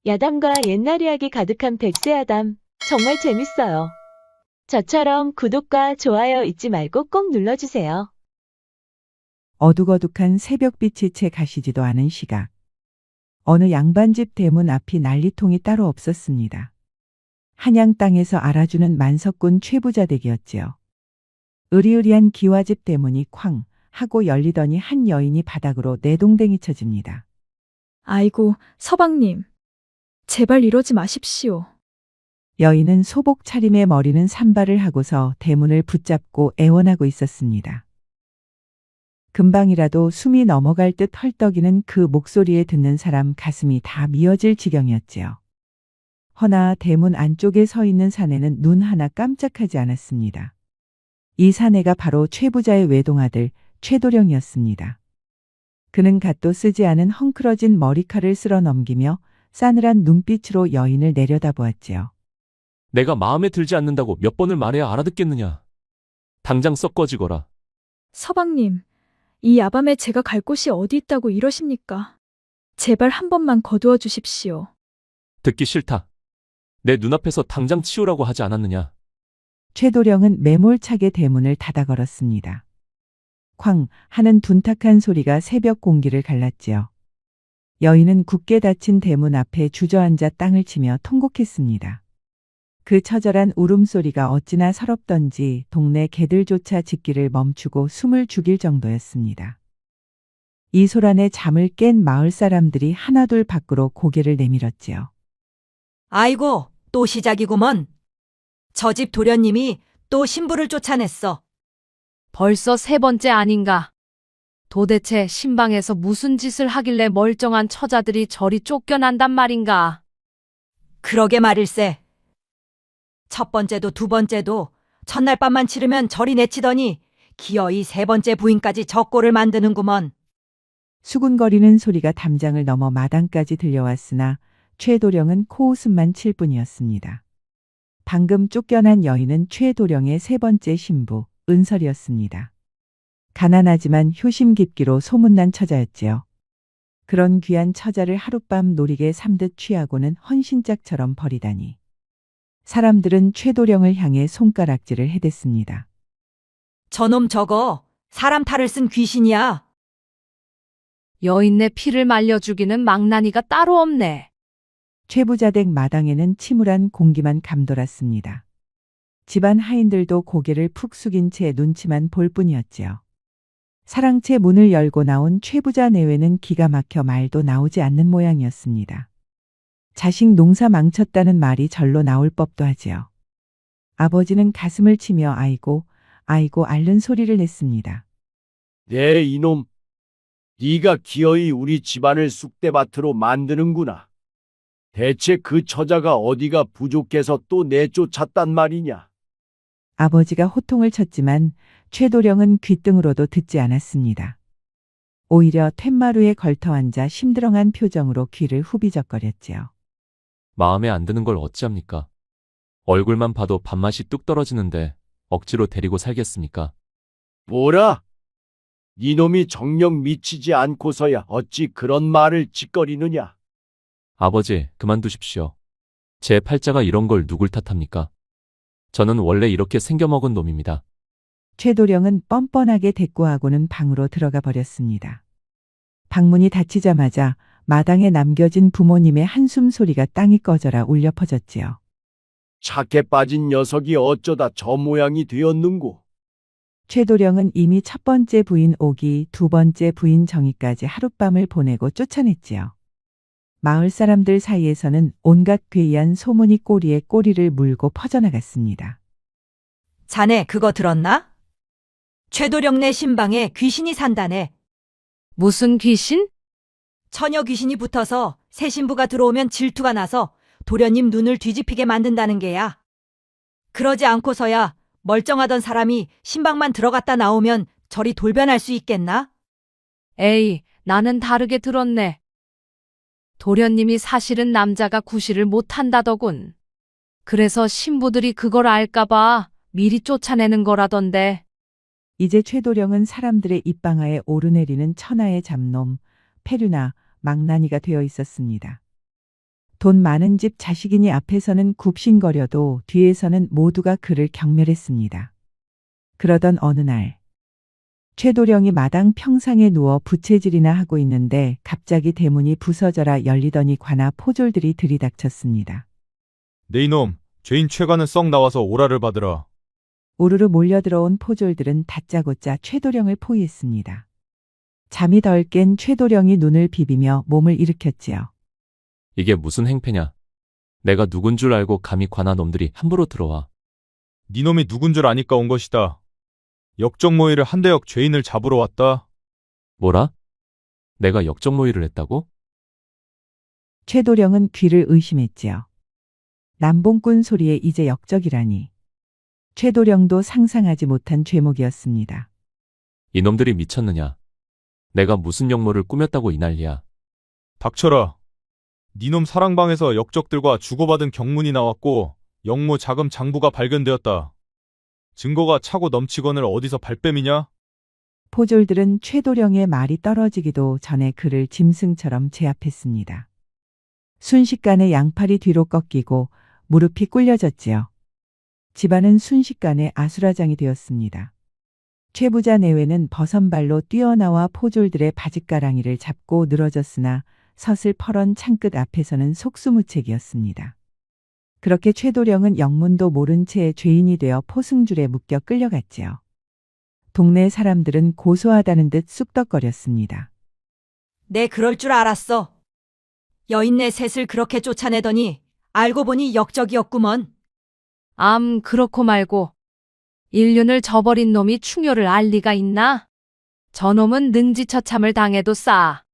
야담과 옛날 이야기 가득한 백세야담. 정말 재밌어요. 저처럼 구독과 좋아요 잊지 말고 꼭 눌러주세요. 어둑어둑한 새벽빛이 채 가시지도 않은 시각. 어느 양반집 대문 앞이 난리통이 따로 없었습니다. 한양 땅에서 알아주는 만석군 최부자 댁이었지요. 으리으리한 기와집 대문이 쾅 하고 열리더니 한 여인이 바닥으로 내동댕이 쳐집니다. 아이고, 서방님. 제발 이러지 마십시오. 여인은 소복 차림에 머리는 산발을 하고서 대문을 붙잡고 애원하고 있었습니다. 금방이라도 숨이 넘어갈 듯 헐떡이는 그 목소리에 듣는 사람 가슴이 다 미어질 지경이었지요. 허나 대문 안쪽에 서 있는 사내는 눈 하나 깜짝하지 않았습니다. 이 사내가 바로 최부자의 외동아들 최도령이었습니다. 그는 갓도 쓰지 않은 헝클어진 머리칼을 쓸어 넘기며 싸늘한 눈빛으로 여인을 내려다보았지요. 내가 마음에 들지 않는다고 몇 번을 말해야 알아듣겠느냐. 당장 썩 꺼지거라. 서방님, 이 야밤에 제가 갈 곳이 어디 있다고 이러십니까? 제발 한 번만 거두어 주십시오. 듣기 싫다. 내 눈앞에서 당장 치우라고 하지 않았느냐. 최도령은 매몰차게 대문을 닫아 걸었습니다. 쾅 하는 둔탁한 소리가 새벽 공기를 갈랐지요. 여인은 굳게 닫힌 대문 앞에 주저앉아 땅을 치며 통곡했습니다. 그 처절한 울음소리가 어찌나 서럽던지 동네 개들조차 짖기를 멈추고 숨을 죽일 정도였습니다. 이 소란에 잠을 깬 마을 사람들이 하나둘 밖으로 고개를 내밀었지요. 아이고, 또 시작이구먼. 저 집 도련님이 또 신부를 쫓아냈어. 벌써 세 번째 아닌가. 도대체 신방에서 무슨 짓을 하길래 멀쩡한 처자들이 저리 쫓겨난단 말인가. 그러게 말일세. 첫 번째도 두 번째도 첫날 밤만 치르면 저리 내치더니 기어이 세 번째 부인까지 적골을 만드는구먼. 수군거리는 소리가 담장을 넘어 마당까지 들려왔으나 최도령은 코웃음만 칠 뿐이었습니다. 방금 쫓겨난 여인은 최도령의 세 번째 신부 은설이었습니다. 가난하지만 효심 깊기로 소문난 처자였지요. 그런 귀한 처자를 하룻밤 노리게 삼듯 취하고는 헌신짝처럼 버리다니. 사람들은 최도령을 향해 손가락질을 해댔습니다. 저놈 저거 사람 탈을 쓴 귀신이야. 여인네 피를 말려 죽이는 망나니가 따로 없네. 최부자댁 마당에는 침울한 공기만 감돌았습니다. 집안 하인들도 고개를 푹 숙인 채 눈치만 볼 뿐이었지요. 사랑채 문을 열고 나온 최부자 내외는 기가 막혀 말도 나오지 않는 모양이었습니다. 자식 농사 망쳤다는 말이 절로 나올 법도 하지요. 아버지는 가슴을 치며 아이고, 아이고 앓는 소리를 냈습니다. 네 이놈, 네가 기어이 우리 집안을 쑥대밭으로 만드는구나. 대체 그 처자가 어디가 부족해서 또 내쫓았단 말이냐. 아버지가 호통을 쳤지만 최도령은 귓등으로도 듣지 않았습니다. 오히려 툇마루에 걸터앉아 심드렁한 표정으로 귀를 후비적거렸지요. 마음에 안 드는 걸 어찌합니까? 얼굴만 봐도 밥맛이 뚝 떨어지는데 억지로 데리고 살겠습니까? 뭐라? 이놈이 정녕 미치지 않고서야 어찌 그런 말을 짓거리느냐. 아버지, 그만두십시오. 제 팔자가 이런 걸 누굴 탓합니까? 저는 원래 이렇게 생겨먹은 놈입니다. 최도령은 뻔뻔하게 대꾸하고는 방으로 들어가 버렸습니다. 방문이 닫히자마자 마당에 남겨진 부모님의 한숨 소리가 땅이 꺼져라 울려 퍼졌지요. 착해 빠진 녀석이 어쩌다 저 모양이 되었는고. 최도령은 이미 첫 번째 부인 오기, 두 번째 부인 정희까지 하룻밤을 보내고 쫓아냈지요. 마을 사람들 사이에서는 온갖 괴이한 소문이 꼬리에 꼬리를 물고 퍼져나갔습니다. 자네 그거 들었나? 최도령네 신방에 귀신이 산다네. 무슨 귀신? 처녀 귀신이 붙어서 새 신부가 들어오면 질투가 나서 도련님 눈을 뒤집히게 만든다는 게야. 그러지 않고서야 멀쩡하던 사람이 신방만 들어갔다 나오면 저리 돌변할 수 있겠나? 에이, 나는 다르게 들었네. 도련님이 사실은 남자가 구실을 못한다더군. 그래서 신부들이 그걸 알까봐 미리 쫓아내는 거라던데. 이제 최도령은 사람들의 입방아에 오르내리는 천하의 잡놈, 페류나 망나니가 되어 있었습니다. 돈 많은 집 자식이니 앞에서는 굽신거려도 뒤에서는 모두가 그를 경멸했습니다. 그러던 어느 날 최도령이 마당 평상에 누워 부채질이나 하고 있는데 갑자기 대문이 부서져라 열리더니 관아 포졸들이 들이닥쳤습니다. 네 이놈, 죄인 최가는 썩 나와서 오라를 받으라. 우르르 몰려들어온 포졸들은 다짜고짜 최도령을 포위했습니다. 잠이 덜 깬 최도령이 눈을 비비며 몸을 일으켰지요. 이게 무슨 행패냐? 내가 누군 줄 알고 감히 관아 놈들이 함부로 들어와. 니놈이 누군 줄 아니까 온 것이다. 역적모의를 한 대역 죄인을 잡으러 왔다. 뭐라? 내가 역적모의를 했다고? 최도령은 귀를 의심했지요. 남봉꾼 소리에 이제 역적이라니. 최도령도 상상하지 못한 죄목이었습니다. 이놈들이 미쳤느냐? 내가 무슨 역모를 꾸몄다고 이 난리야. 닥쳐라. 니놈 사랑방에서 역적들과 주고받은 경문이 나왔고 역모 자금 장부가 발견되었다. 증거가 차고 넘치거늘 어디서 발뺌이냐? 포졸들은 최도령의 말이 떨어지기도 전에 그를 짐승처럼 제압했습니다. 순식간에 양팔이 뒤로 꺾이고 무릎이 꿇려졌지요. 집안은 순식간에 아수라장이 되었습니다. 최부자 내외는 버선발로 뛰어나와 포졸들의 바짓가랑이를 잡고 늘어졌으나 서슬퍼런 창끝 앞에서는 속수무책이었습니다. 그렇게 최도령은 영문도 모른 채 죄인이 되어 포승줄에 묶여 끌려갔지요. 동네 사람들은 고소하다는 듯 쑥덕거렸습니다. 내 그럴 줄 알았어. 여인네 셋을 그렇게 쫓아내더니 알고 보니 역적이었구먼. 그렇고 말고. 인륜을 저버린 놈이 충효를 알 리가 있나? 저놈은 능지처참을 당해도 싸.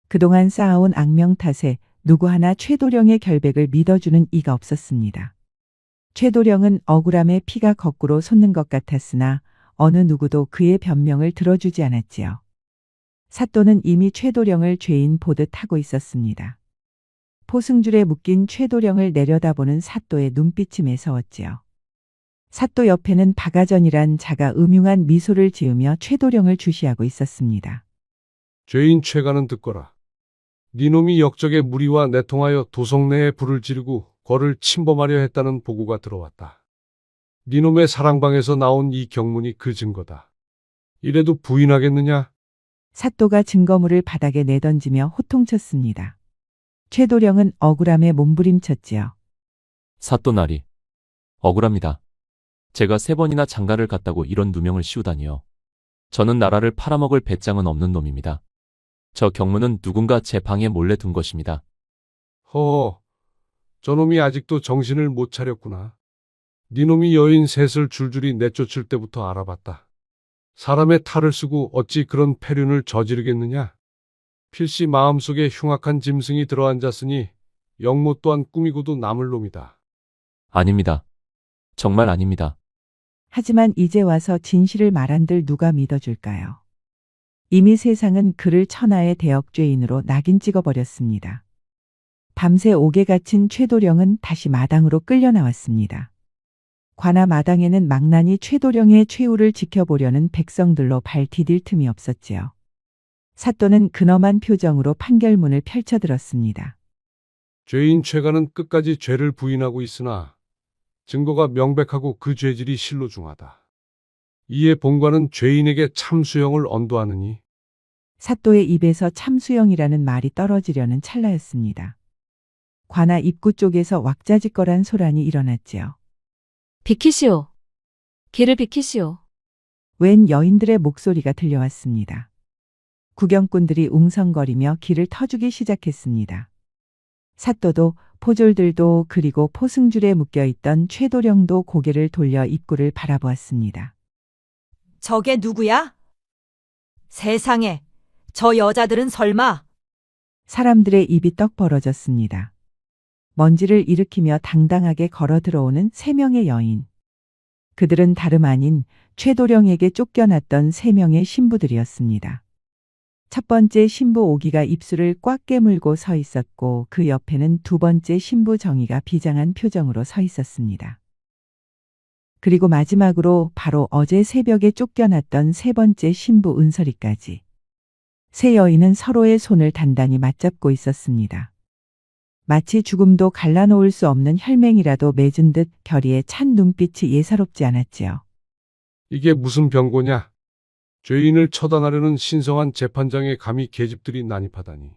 그동안 쌓아온 악명 탓에 누구 하나 최도령의 결백을 믿어주는 이가 없었습니다. 최도령은 억울함에 피가 거꾸로 솟는 것 같았으나 어느 누구도 그의 변명을 들어주지 않았지요. 사또는 이미 최도령을 죄인 보듯 하고 있었습니다. 포승줄에 묶인 최도령을 내려다보는 사또의 눈빛이 매서웠지요. 사또 옆에는 박아전이란 자가 음흉한 미소를 지으며 최도령을 주시하고 있었습니다. 죄인 최가는 듣거라. 니놈이 역적의 무리와 내통하여 도성 내에 불을 지르고 거를 침범하려 했다는 보고가 들어왔다. 니놈의 사랑방에서 나온 이 경문이 그 증거다. 이래도 부인하겠느냐? 사또가 증거물을 바닥에 내던지며 호통쳤습니다. 최도령은 억울함에 몸부림쳤지요. 사또나리. 억울합니다. 제가 3번이나 장가를 갔다고 이런 누명을 씌우다니요. 저는 나라를 팔아먹을 배짱은 없는 놈입니다. 저 경문은 누군가 제 방에 몰래 둔 것입니다. 허허, 저놈이 아직도 정신을 못 차렸구나. 니놈이 여인 셋을 줄줄이 내쫓을 때부터 알아봤다. 사람의 탈을 쓰고 어찌 그런 패륜을 저지르겠느냐? 필시 마음속에 흉악한 짐승이 들어앉았으니 역모 또한 꾸미고도 남을 놈이다. 아닙니다. 정말 아닙니다. 하지만 이제 와서 진실을 말한들 누가 믿어줄까요? 이미 세상은 그를 천하의 대역죄인으로 낙인 찍어버렸습니다. 밤새 옥에 갇힌 최도령은 다시 마당으로 끌려 나왔습니다. 관아 마당에는 망나니 최도령의 최후를 지켜보려는 백성들로 발 디딜 틈이 없었지요. 사또는 근엄한 표정으로 판결문을 펼쳐들었습니다. 죄인 최가는 끝까지 죄를 부인하고 있으나 증거가 명백하고 그 죄질이 실로중하다. 이에 본관은 죄인에게 참수형을 언도하느니. 사또의 입에서 참수형이라는 말이 떨어지려는 찰나였습니다. 관아 입구 쪽에서 왁자지껄한 소란이 일어났지요. 비키시오. 길을 비키시오. 웬 여인들의 목소리가 들려왔습니다. 구경꾼들이 웅성거리며 길을 터주기 시작했습니다. 사또도 포졸들도 그리고 포승줄에 묶여있던 최도령도 고개를 돌려 입구를 바라보았습니다. 저게 누구야? 세상에, 저 여자들은 설마? 사람들의 입이 떡 벌어졌습니다. 먼지를 일으키며 당당하게 걸어 들어오는 3명의 여인. 그들은 다름 아닌 최도령에게 쫓겨났던 3명의 신부들이었습니다. 첫 번째 신부 오기가 입술을 꽉 깨물고 서 있었고 그 옆에는 두 번째 신부 정희가 비장한 표정으로 서 있었습니다. 그리고 마지막으로 바로 어제 새벽에 쫓겨났던 세 번째 신부 은설이까지. 세 여인은 서로의 손을 단단히 맞잡고 있었습니다. 마치 죽음도 갈라놓을 수 없는 혈맹이라도 맺은 듯 결의에 찬 눈빛이 예사롭지 않았지요. 이게 무슨 병고냐? 죄인을 처단하려는 신성한 재판장에 감히 계집들이 난입하다니.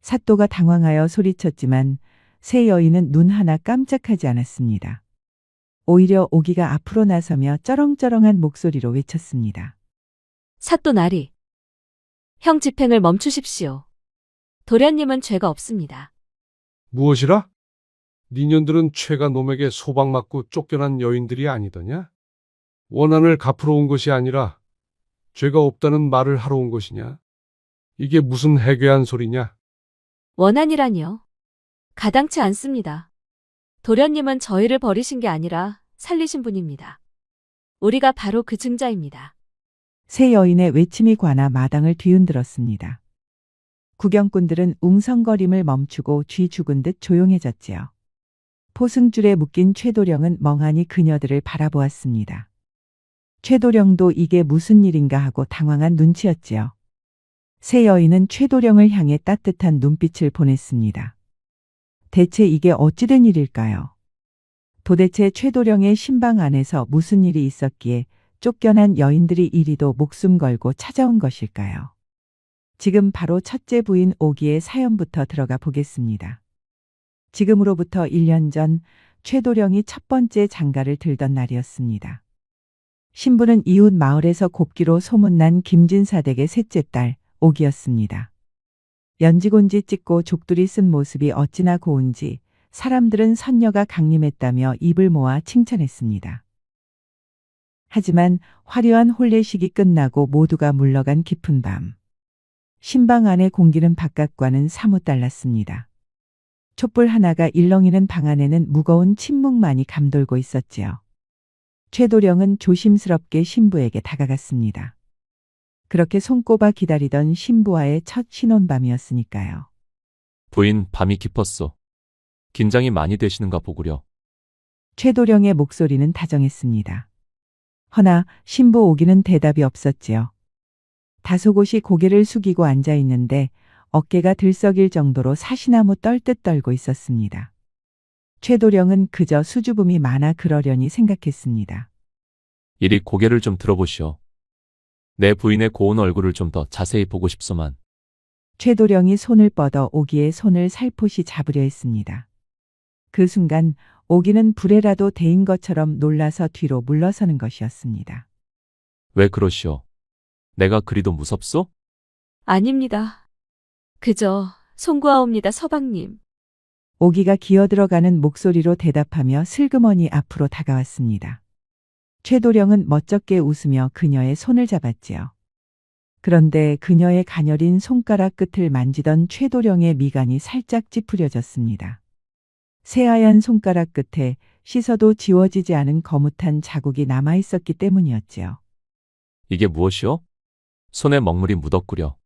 사또가 당황하여 소리쳤지만 새 여인은 눈 하나 깜짝하지 않았습니다. 오히려 오기가 앞으로 나서며 쩌렁쩌렁한 목소리로 외쳤습니다. 사또 나리. 형 집행을 멈추십시오. 도련님은 죄가 없습니다. 무엇이라? 니년들은 최가 놈에게 소방 맞고 쫓겨난 여인들이 아니더냐? 원한을 갚으러 온 것이 아니라 죄가 없다는 말을 하러 온 것이냐? 이게 무슨 해괴한 소리냐? 원한이라니요. 가당치 않습니다. 도련님은 저희를 버리신 게 아니라 살리신 분입니다. 우리가 바로 그 증자입니다. 새 여인의 외침이 관아 마당을 뒤흔들었습니다. 구경꾼들은 웅성거림을 멈추고 쥐 죽은 듯 조용해졌지요. 포승줄에 묶인 최도령은 멍하니 그녀들을 바라보았습니다. 최도령도 이게 무슨 일인가 하고 당황한 눈치였지요. 새 여인은 최도령을 향해 따뜻한 눈빛을 보냈습니다. 대체 이게 어찌된 일일까요? 도대체 최도령의 신방 안에서 무슨 일이 있었기에 쫓겨난 여인들이 이리도 목숨 걸고 찾아온 것일까요? 지금 바로 첫째 부인 오기의 사연부터 들어가 보겠습니다. 지금으로부터 1년 전 최도령이 첫 번째 장가를 들던 날이었습니다. 신부는 이웃 마을에서 곱기로 소문난 김진사 댁의 셋째 딸 오기였습니다. 연지곤지 찍고 족두리 쓴 모습이 어찌나 고운지 사람들은 선녀가 강림했다며 입을 모아 칭찬했습니다. 하지만 화려한 혼례식이 끝나고 모두가 물러간 깊은 밤. 신방 안의 공기는 바깥과는 사뭇 달랐습니다. 촛불 하나가 일렁이는 방 안에는 무거운 침묵만이 감돌고 있었지요. 최도령은 조심스럽게 신부에게 다가갔습니다. 그렇게 손꼽아 기다리던 신부와의 첫 신혼밤이었으니까요. 부인, 밤이 깊었소. 긴장이 많이 되시는가 보구려. 최도령의 목소리는 다정했습니다. 허나 신부 오기는 대답이 없었지요. 다소곳이 고개를 숙이고 앉아 있는데 어깨가 들썩일 정도로 사시나무 떨듯 떨고 있었습니다. 최도령은 그저 수줍음이 많아 그러려니 생각했습니다. 이리 고개를 좀 들어보시오. 내 부인의 고운 얼굴을 좀 더 자세히 보고 싶소만. 최도령이 손을 뻗어 오기의 손을 살포시 잡으려 했습니다. 그 순간 오기는 불에라도 데인 것처럼 놀라서 뒤로 물러서는 것이었습니다. 왜 그러시오? 내가 그리도 무섭소? 아닙니다. 그저 송구하옵니다, 서방님. 오기가 기어들어가는 목소리로 대답하며 슬그머니 앞으로 다가왔습니다. 최도령은 멋쩍게 웃으며 그녀의 손을 잡았지요. 그런데 그녀의 가녀린 손가락 끝을 만지던 최도령의 미간이 살짝 찌푸려졌습니다. 새하얀 손가락 끝에 씻어도 지워지지 않은 거뭇한 자국이 남아있었기 때문이었지요. 이게 무엇이오? 손에 먹물이 묻었구려.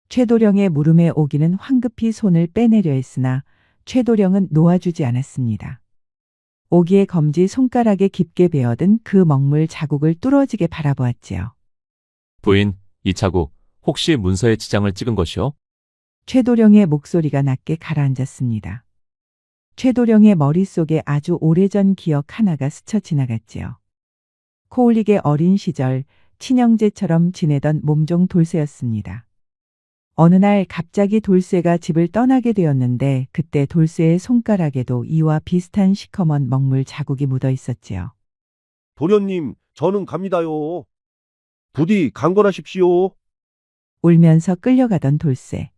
최도령의 물음에 오기는 황급히 손을 빼내려 했으나 최도령은 놓아주지 않았습니다. 오기의 검지 손가락에 깊게 베어든 그 먹물 자국을 뚫어지게 바라보았지요. 부인, 이 자국 혹시 문서에 지장을 찍은 것이오? 최도령의 목소리가 낮게 가라앉았습니다. 최도령의 머릿속에 아주 오래전 기억 하나가 스쳐 지나갔지요. 코올릭의 어린 시절 친형제처럼 지내던 몸종 돌쇠였습니다. 어느 날 갑자기 돌쇠가 집을 떠나게 되었는데 그때 돌쇠의 손가락에도 이와 비슷한 시커먼 먹물 자국이 묻어 있었지요. 도련님, 저는 갑니다요. 부디 강건하십시오. 울면서 끌려가던 돌쇠.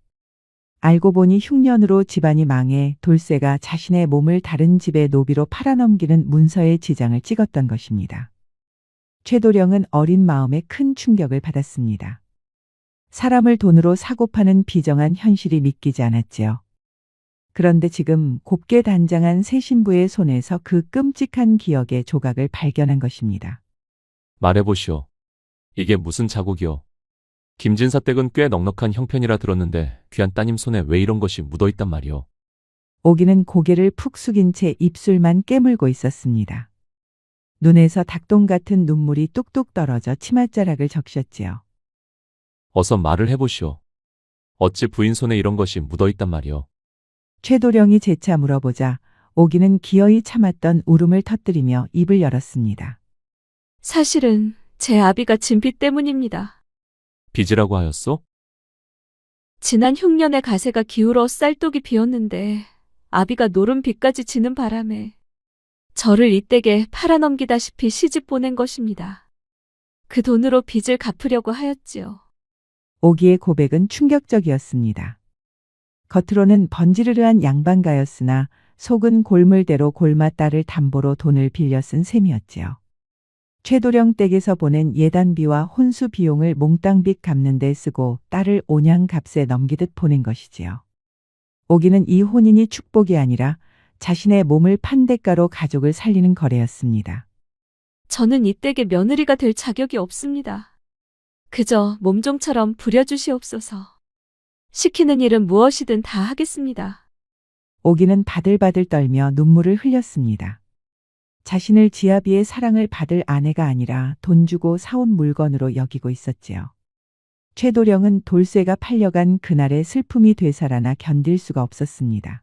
알고 보니 흉년으로 집안이 망해 돌쇠가 자신의 몸을 다른 집의 노비로 팔아넘기는 문서에 지장을 찍었던 것입니다. 최도령은 어린 마음에 큰 충격을 받았습니다. 사람을 돈으로 사고 파는 비정한 현실이 믿기지 않았지요. 그런데 지금 곱게 단장한 새 신부의 손에서 그 끔찍한 기억의 조각을 발견한 것입니다. 말해보시오. 이게 무슨 자국이오? 김진사 댁은 꽤 넉넉한 형편이라 들었는데 귀한 따님 손에 왜 이런 것이 묻어있단 말이오? 오기는 고개를 푹 숙인 채 입술만 깨물고 있었습니다. 눈에서 닭똥 같은 눈물이 뚝뚝 떨어져 치맛자락을 적셨지요. 어서 말을 해보시오. 어찌 부인 손에 이런 것이 묻어있단 말이오? 최도령이 재차 물어보자 오기는 기어이 참았던 울음을 터뜨리며 입을 열었습니다. 사실은 제 아비가 진 빚 때문입니다. 빚이라고 하였소? 지난 흉년에 가세가 기울어 쌀독이 비었는데 아비가 노른 빚까지 지는 바람에 저를 이댁에 팔아넘기다시피 시집 보낸 것입니다. 그 돈으로 빚을 갚으려고 하였지요. 오기의 고백은 충격적이었습니다. 겉으로는 번지르르한 양반가였으나 속은 골물대로 골마 딸을 담보로 돈을 빌려 쓴 셈이었지요. 최도령 댁에서 보낸 예단비와 혼수 비용을 몽땅 빚 갚는 데 쓰고 딸을 온양값에 넘기듯 보낸 것이지요. 오기는 이 혼인이 축복이 아니라 자신의 몸을 판 대가로 가족을 살리는 거래였습니다. 저는 이댁의 며느리가 될 자격이 없습니다. 그저 몸종처럼 부려주시옵소서. 시키는 일은 무엇이든 다 하겠습니다. 오기는 바들바들 떨며 눈물을 흘렸습니다. 자신을 지아비의 사랑을 받을 아내가 아니라 돈 주고 사온 물건으로 여기고 있었지요. 최도령은 돌쇠가 팔려간 그날의 슬픔이 되살아나 견딜 수가 없었습니다.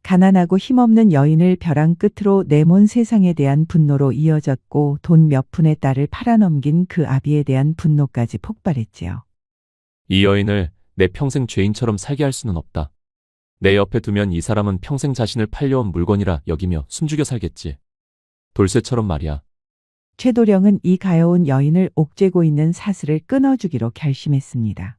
가난하고 힘없는 여인을 벼랑 끝으로 내몬 세상에 대한 분노로 이어졌고 돈 몇 푼의 딸을 팔아넘긴 그 아비에 대한 분노까지 폭발했지요. 이 여인을 내 평생 죄인처럼 살게 할 수는 없다. 내 옆에 두면 이 사람은 평생 자신을 팔려온 물건이라 여기며 숨죽여 살겠지. 돌쇠처럼 말이야. 최도령은 이 가여운 여인을 옥죄고 있는 사슬을 끊어주기로 결심했습니다.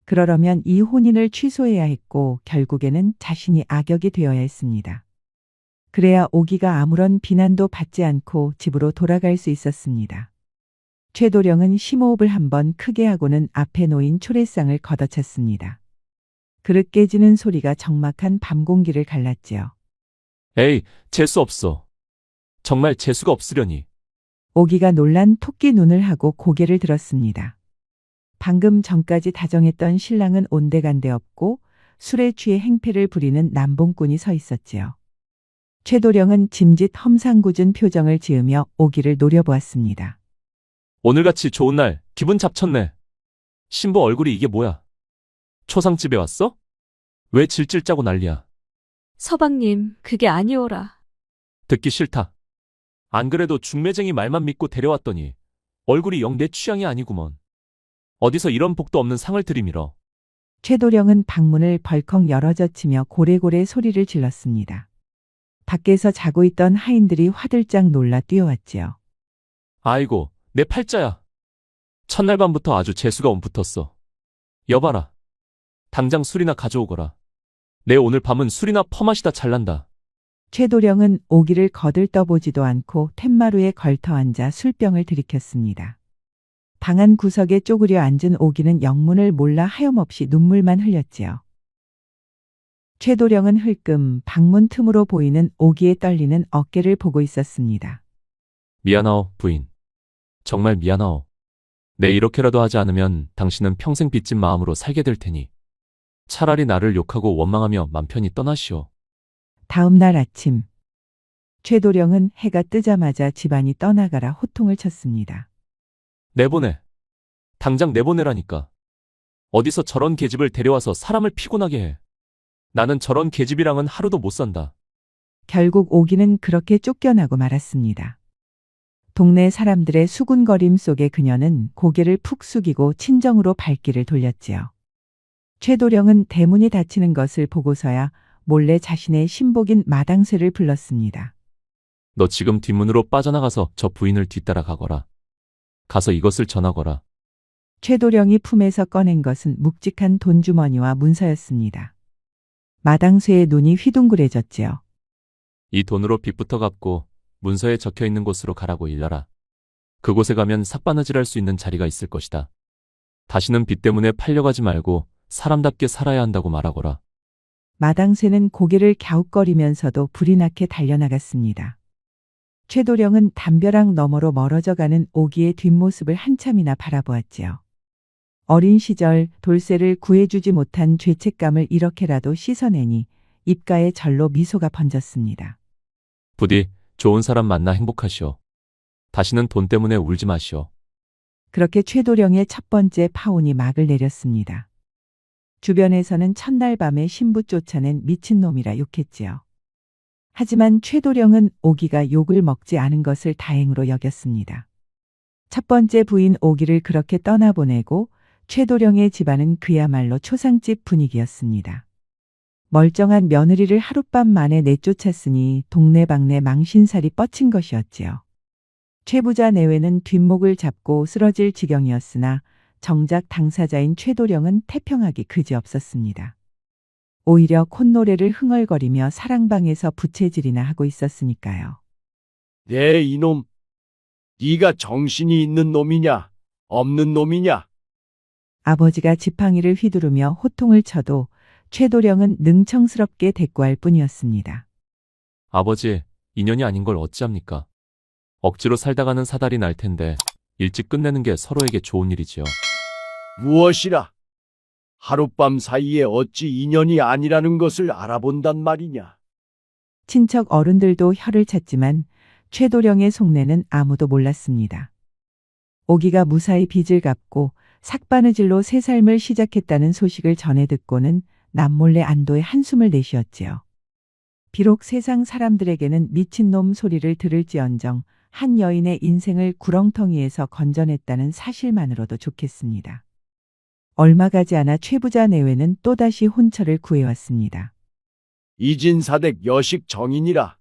그러려면 이 혼인을 취소해야 했고 결국에는 자신이 악역이 되어야 했습니다. 그래야 오기가 아무런 비난도 받지 않고 집으로 돌아갈 수 있었습니다. 최도령은 심호흡을 한번 크게 하고는 앞에 놓인 초래상을 걷어찼습니다. 그릇 깨지는 소리가 적막한 밤 공기를 갈랐지요. 에이, 재수 없어. 정말 재수가 없으려니. 오기가 놀란 토끼 눈을 하고 고개를 들었습니다. 방금 전까지 다정했던 신랑은 온데간데 없고 술에 취해 행패를 부리는 남봉꾼이 서 있었지요. 최도령은 짐짓 험상궂은 표정을 지으며 오기를 노려보았습니다. 오늘같이 좋은 날 기분 잡쳤네. 신부 얼굴이 이게 뭐야? 초상집에 왔어? 왜 질질 짜고 난리야? 서방님, 그게 아니오라. 듣기 싫다. 안 그래도 중매쟁이 말만 믿고 데려왔더니 얼굴이 영 내 취향이 아니구먼. 어디서 이런 복도 없는 상을 들이밀어. 최도령은 방문을 벌컥 열어젖히며 고래고래 소리를 질렀습니다. 밖에서 자고 있던 하인들이 화들짝 놀라 뛰어왔지요. 아이고, 내 팔자야. 첫날 밤부터 아주 재수가 옴붙었어. 여봐라. 당장 술이나 가져오거라. 내 오늘 밤은 술이나 퍼마시다 잘난다. 최도령은 오기를 거들떠보지도 않고 툇마루에 걸터 앉아 술병을 들이켰습니다. 방 안 구석에 쪼그려 앉은 오기는 영문을 몰라 하염없이 눈물만 흘렸지요. 최도령은 흘끔 방문 틈으로 보이는 오기의 떨리는 어깨를 보고 있었습니다. 미안하오, 부인. 정말 미안하오. 내 이렇게라도 하지 않으면 당신은 평생 빚진 마음으로 살게 될 테니 차라리 나를 욕하고 원망하며 맘 편히 떠나시오. 다음 날 아침 최도령은 해가 뜨자마자 집안이 떠나가라 호통을 쳤습니다. 내보내. 당장 내보내라니까. 어디서 저런 계집을 데려와서 사람을 피곤하게 해. 나는 저런 계집이랑은 하루도 못 산다. 결국 오기는 그렇게 쫓겨나고 말았습니다. 동네 사람들의 수군거림 속에 그녀는 고개를 푹 숙이고 친정으로 발길을 돌렸지요. 최도령은 대문이 닫히는 것을 보고서야 몰래 자신의 신복인 마당쇠를 불렀습니다. 너 지금 뒷문으로 빠져나가서 저 부인을 뒤따라 가거라. 가서 이것을 전하거라. 최도령이 품에서 꺼낸 것은 묵직한 돈주머니와 문서였습니다. 마당쇠의 눈이 휘둥그레졌지요. 이 돈으로 빚부터 갚고 문서에 적혀 있는 곳으로 가라고 일러라. 그곳에 가면 삭바느질할 수 있는 자리가 있을 것이다. 다시는 빚 때문에 팔려가지 말고 사람답게 살아야 한다고 말하거라. 마당쇠는 고개를 갸웃거리면서도 불이 나게 달려나갔습니다. 최도령은 담벼락 너머로 멀어져 가는 오기의 뒷모습을 한참이나 바라보았지요. 어린 시절 돌쇠를 구해주지 못한 죄책감을 이렇게라도 씻어내니 입가에 절로 미소가 번졌습니다. 부디 좋은 사람 만나 행복하시오. 다시는 돈 때문에 울지 마시오. 그렇게 최도령의 첫 번째 파혼이 막을 내렸습니다. 주변에서는 첫날 밤에 신부 쫓아낸 미친놈이라 욕했지요. 하지만 최도령은 오기가 욕을 먹지 않은 것을 다행으로 여겼습니다. 첫 번째 부인 오기를 그렇게 떠나보내고 최도령의 집안은 그야말로 초상집 분위기였습니다. 멀쩡한 며느리를 하룻밤 만에 내쫓았으니 동네방네 망신살이 뻗친 것이었지요. 최 부자 내외는 뒷목을 잡고 쓰러질 지경이었으나 정작 당사자인 최도령은 태평하기 그지없었습니다. 오히려 콧노래를 흥얼거리며 사랑방에서 부채질이나 하고 있었으니까요. 네 이놈, 네가 정신이 있는 놈이냐, 없는 놈이냐? 아버지가 지팡이를 휘두르며 호통을 쳐도 최도령은 능청스럽게 대꾸할 뿐이었습니다. 아버지, 인연이 아닌 걸 어찌합니까? 억지로 살다가는 사달이 날 텐데 일찍 끝내는 게 서로에게 좋은 일이지요. 무엇이라? 하룻밤 사이에 어찌 인연이 아니라는 것을 알아본단 말이냐? 친척 어른들도 혀를 찼지만 최도령의 속내는 아무도 몰랐습니다. 오기가 무사히 빚을 갚고 삭바느질로 새 삶을 시작했다는 소식을 전해 듣고는 남몰래 안도의 한숨을 내쉬었지요. 비록 세상 사람들에게는 미친놈 소리를 들을지언정 한 여인의 인생을 구렁텅이에서 건져냈다는 사실만으로도 좋겠습니다. 얼마 가지 않아 최 부자 내외는 또다시 혼처를 구해왔습니다. 이진사댁 여식 정인이라.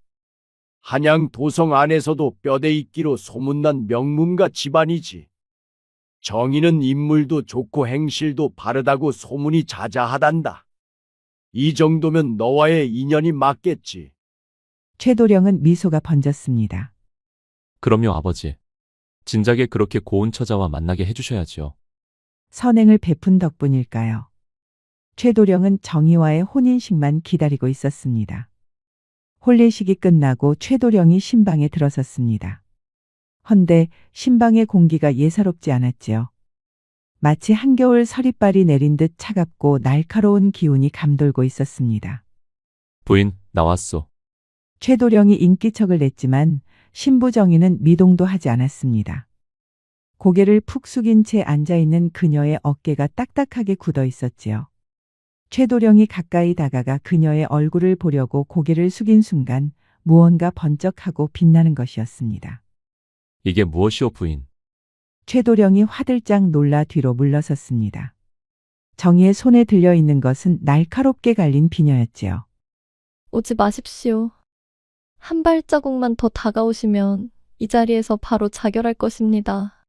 한양 도성 안에서도 뼈대 잇기로 소문난 명문가 집안이지. 정인은 인물도 좋고 행실도 바르다고 소문이 자자하단다. 이 정도면 너와의 인연이 맞겠지. 최도령은 미소가 번졌습니다. 그럼요, 아버지. 진작에 그렇게 고운 처자와 만나게 해주셔야지요. 선행을 베푼 덕분일까요? 최도령은 정희와의 혼인식만 기다리고 있었습니다. 혼례식이 끝나고 최도령이 신방에 들어섰습니다. 헌데 신방의 공기가 예사롭지 않았지요. 마치 한겨울 서리발이 내린 듯 차갑고 날카로운 기운이 감돌고 있었습니다. 부인, 나왔소. 최도령이 인기척을 냈지만 신부 정희는 미동도 하지 않았습니다. 고개를 푹 숙인 채 앉아있는 그녀의 어깨가 딱딱하게 굳어 있었지요. 최도령이 가까이 다가가 그녀의 얼굴을 보려고 고개를 숙인 순간 무언가 번쩍하고 빛나는 것이었습니다. 이게 무엇이오, 부인? 최도령이 화들짝 놀라 뒤로 물러섰습니다. 정희의 손에 들려있는 것은 날카롭게 갈린 비녀였지요. 오지 마십시오. 한 발자국만 더 다가오시면 이 자리에서 바로 자결할 것입니다.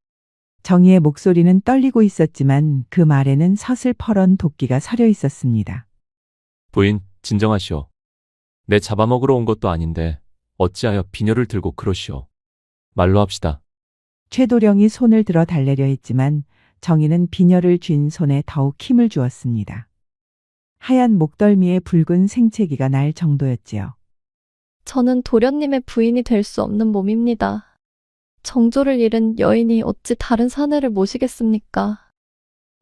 정희의 목소리는 떨리고 있었지만 그 말에는 서슬퍼런 도끼가 서려 있었습니다. 부인, 진정하시오. 내 잡아먹으러 온 것도 아닌데 어찌하여 비녀를 들고 그러시오. 말로 합시다. 최도령이 손을 들어 달래려 했지만 정희는 비녀를 쥔 손에 더욱 힘을 주었습니다. 하얀 목덜미에 붉은 생채기가 날 정도였지요. 저는 도련님의 부인이 될 수 없는 몸입니다. 정조를 잃은 여인이 어찌 다른 사내를 모시겠습니까?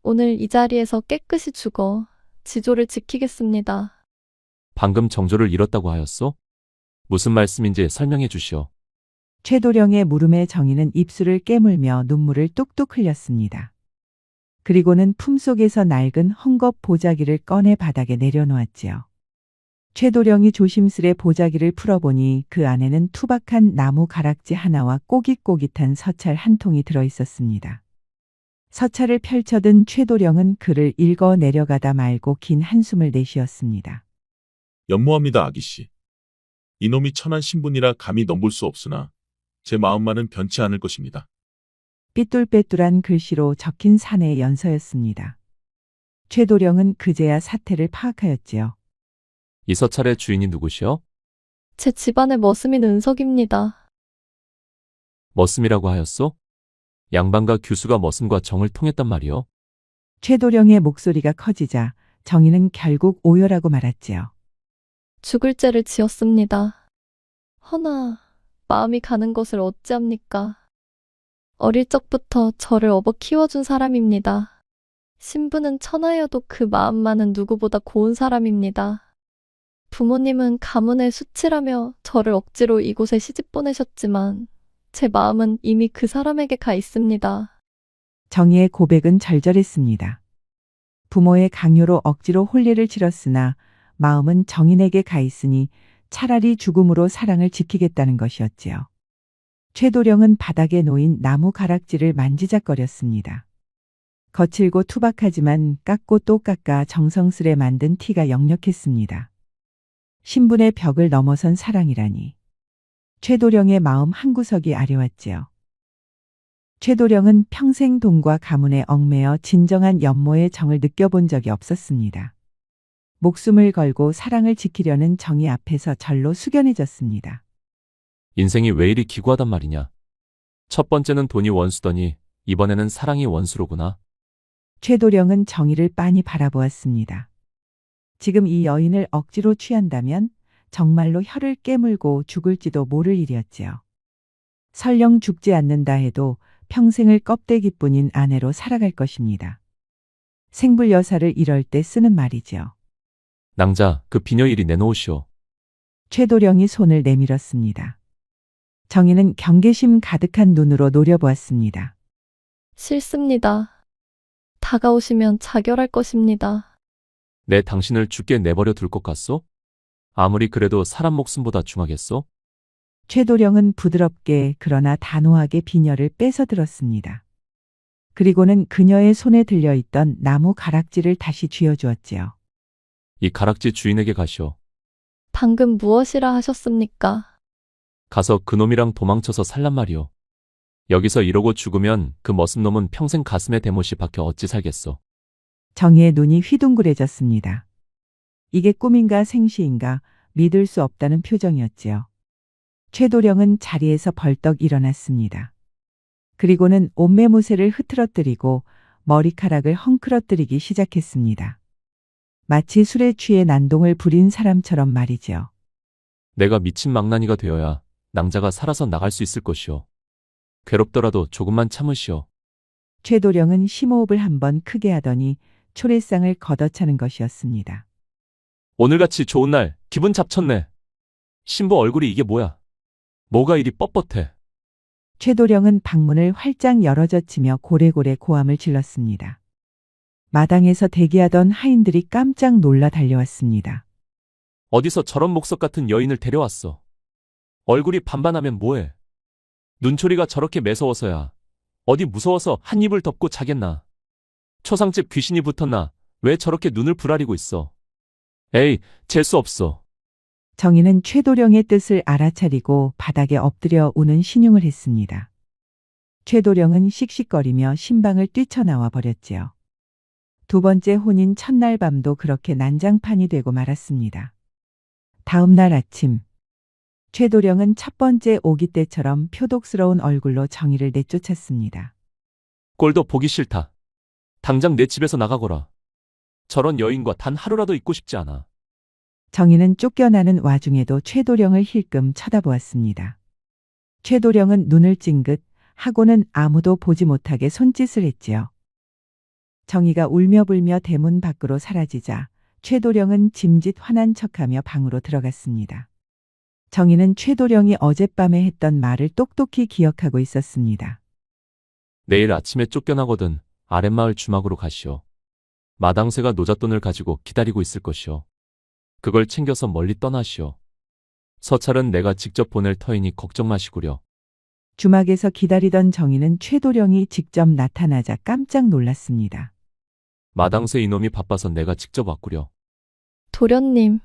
오늘 이 자리에서 깨끗이 죽어 지조를 지키겠습니다. 방금 정조를 잃었다고 하였소? 무슨 말씀인지 설명해 주시오. 최도령의 물음에 정희는 입술을 깨물며 눈물을 뚝뚝 흘렸습니다. 그리고는 품속에서 낡은 헝겊 보자기를 꺼내 바닥에 내려놓았지요. 최도령이 조심스레 보자기를 풀어보니 그 안에는 투박한 나무 가락지 하나와 꼬깃꼬깃한 서찰 한 통이 들어있었습니다. 서찰을 펼쳐든 최도령은 글을 읽어 내려가다 말고 긴 한숨을 내쉬었습니다. 연모합니다, 아기씨. 이놈이 천한 신분이라 감히 넘볼 수 없으나 제 마음만은 변치 않을 것입니다. 삐뚤빼뚤한 글씨로 적힌 사내의 연서였습니다. 최도령은 그제야 사태를 파악하였지요. 이 서찰의 주인이 누구시오? 제 집안의 머슴인 은석입니다. 머슴이라고 하였소? 양반과 규수가 머슴과 정을 통했단 말이오? 최도령의 목소리가 커지자 정희는 결국 오열하고 말았지요. 죽을 죄를 지었습니다. 허나 마음이 가는 것을 어찌합니까? 어릴 적부터 저를 업어 키워준 사람입니다. 신부는 천하여도 그 마음만은 누구보다 고운 사람입니다. 부모님은 가문의 수치라며 저를 억지로 이곳에 시집 보내셨지만 제 마음은 이미 그 사람에게 가 있습니다. 정희의 고백은 절절했습니다. 부모의 강요로 억지로 혼례를 치렀으나 마음은 정인에게 가 있으니 차라리 죽음으로 사랑을 지키겠다는 것이었지요. 최도령은 바닥에 놓인 나무 가락지를 만지작거렸습니다. 거칠고 투박하지만 깎고 또 깎아 정성스레 만든 티가 역력했습니다. 신분의 벽을 넘어선 사랑이라니. 최도령의 마음 한구석이 아려왔지요. 최도령은 평생 돈과 가문에 얽매여 진정한 연모의 정을 느껴본 적이 없었습니다. 목숨을 걸고 사랑을 지키려는 정의 앞에서 절로 숙연해졌습니다. 인생이 왜 이리 기구하단 말이냐. 첫 번째는 돈이 원수더니 이번에는 사랑이 원수로구나. 최도령은 정의를 빤히 바라보았습니다. 지금 이 여인을 억지로 취한다면 정말로 혀를 깨물고 죽을지도 모를 일이었지요. 설령 죽지 않는다 해도 평생을 껍데기뿐인 아내로 살아갈 것입니다. 생불 여사를 이럴 때 쓰는 말이지요. 낭자, 그 비녀 이리 내놓으시오. 최도령이 손을 내밀었습니다. 정희는 경계심 가득한 눈으로 노려보았습니다. 싫습니다. 다가오시면 자결할 것입니다. 내 당신을 죽게 내버려 둘 것 같소? 아무리 그래도 사람 목숨보다 중하겠소? 최도령은 부드럽게 그러나 단호하게 비녀를 뺏어들었습니다. 그리고는 그녀의 손에 들려있던 나무 가락지를 다시 쥐어주었지요. 이 가락지 주인에게 가시오. 방금 무엇이라 하셨습니까? 가서 그놈이랑 도망쳐서 살란 말이오. 여기서 이러고 죽으면 그 머슴놈은 평생 가슴에 대못이 박혀 어찌 살겠소. 정희의 눈이 휘둥그레졌습니다. 이게 꿈인가 생시인가 믿을 수 없다는 표정이었지요. 최도령은 자리에서 벌떡 일어났습니다. 그리고는 옷매무새를 흐트러뜨리고 머리카락을 헝클어뜨리기 시작했습니다. 마치 술에 취해 난동을 부린 사람처럼 말이지요. 내가 미친 망나니가 되어야 낭자가 살아서 나갈 수 있을 것이오. 괴롭더라도 조금만 참으시오. 최도령은 심호흡을 한번 크게 하더니 초래상을 걷어차는 것이었습니다. 오늘같이 좋은 날 기분 잡쳤네. 신부 얼굴이 이게 뭐야? 뭐가 이리 뻣뻣해? 최도령은 방문을 활짝 열어젖히며 고래고래 고함을 질렀습니다. 마당에서 대기하던 하인들이 깜짝 놀라 달려왔습니다. 어디서 저런 목석 같은 여인을 데려왔어? 얼굴이 반반하면 뭐해? 눈초리가 저렇게 매서워서야 어디 무서워서 한 입을 덮고 자겠나? 초상집 귀신이 붙었나? 왜 저렇게 눈을 부라리고 있어? 에이, 재수 없어. 정희는 최도령의 뜻을 알아차리고 바닥에 엎드려 우는 신용을 했습니다. 최도령은 씩씩거리며 신방을 뛰쳐나와 버렸지요. 두 번째 혼인 첫날 밤도 그렇게 난장판이 되고 말았습니다. 다음 날 아침, 최도령은 첫 번째 오기 때처럼 표독스러운 얼굴로 정희를 내쫓았습니다. 꼴도 보기 싫다. 당장 내 집에서 나가거라. 저런 여인과 단 하루라도 있고 싶지 않아. 정희는 쫓겨나는 와중에도 최도령을 힐끔 쳐다보았습니다. 최도령은 눈을 찡긋 하고는 아무도 보지 못하게 손짓을 했지요. 정희가 울며 불며 대문 밖으로 사라지자 최도령은 짐짓 화난 척하며 방으로 들어갔습니다. 정희는 최도령이 어젯밤에 했던 말을 똑똑히 기억하고 있었습니다. 내일 아침에 쫓겨나거든 아랫마을 주막으로 가시오. 마당새가 노잣돈을 가지고 기다리고 있을 것이오. 그걸 챙겨서 멀리 떠나시오. 서찰은 내가 직접 보낼 터이니 걱정 마시구려. 주막에서 기다리던 정희는 최도령이 직접 나타나자 깜짝 놀랐습니다. 마당새 이놈이 바빠서 내가 직접 왔구려. 도련님,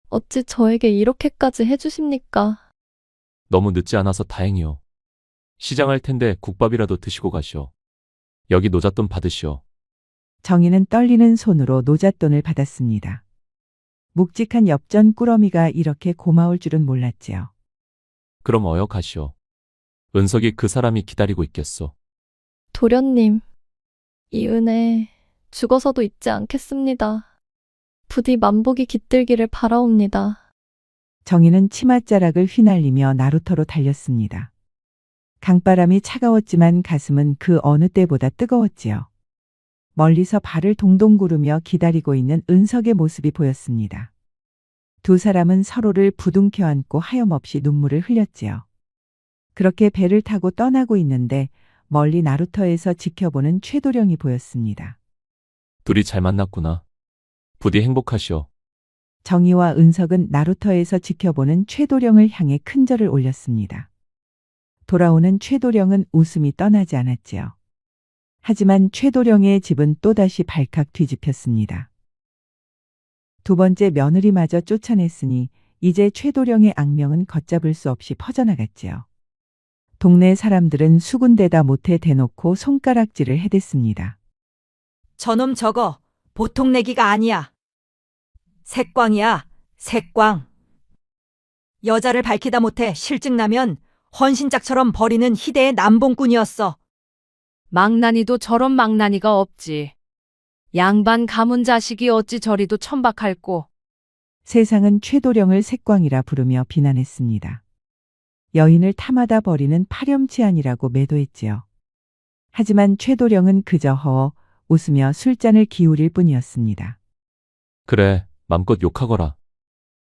어찌 저에게 이렇게까지 해주십니까? 너무 늦지 않아서 다행이오. 시장할 텐데 국밥이라도 드시고 가시오. 여기 노잣돈 받으시오. 정희는 떨리는 손으로 노잣돈을 받았습니다. 묵직한 엽전 꾸러미가 이렇게 고마울 줄은 몰랐지요. 그럼 어여 가시오. 은석이 그 사람이 기다리고 있겠소. 도련님, 이 은혜 죽어서도 잊지 않겠습니다. 부디 만복이 깃들기를 바라옵니다. 정희는 치맛자락을 휘날리며 나루터로 달렸습니다. 강바람이 차가웠지만 가슴은 그 어느 때보다 뜨거웠지요. 멀리서 발을 동동 구르며 기다리고 있는 은석의 모습이 보였습니다. 두 사람은 서로를 부둥켜 안고 하염없이 눈물을 흘렸지요. 그렇게 배를 타고 떠나고 있는데 멀리 나루터에서 지켜보는 최도령이 보였습니다. 둘이 잘 만났구나. 부디 행복하시오. 정희와 은석은 나루터에서 지켜보는 최도령을 향해 큰 절을 올렸습니다. 돌아오는 최도령은 웃음이 떠나지 않았지요. 하지만 최도령의 집은 또다시 발칵 뒤집혔습니다. 두 번째 며느리마저 쫓아냈으니 이제 최도령의 악명은 걷잡을 수 없이 퍼져나갔지요. 동네 사람들은 수군대다 못해 대놓고 손가락질을 해댔습니다. 저놈 저거 보통 내기가 아니야. 색광이야, 색광. 여자를 밝히다 못해 실증 나면 헌신짝처럼 버리는 희대의 남봉꾼이었어. 망나니도 저런 망나니가 없지. 양반 가문 자식이 어찌 저리도 천박할꼬. 세상은 최도령을 색광이라 부르며 비난했습니다. 여인을 탐하다 버리는 파렴치한이라고 매도했지요. 하지만 최도령은 그저 허어 웃으며 술잔을 기울일 뿐이었습니다. 그래, 맘껏 욕하거라.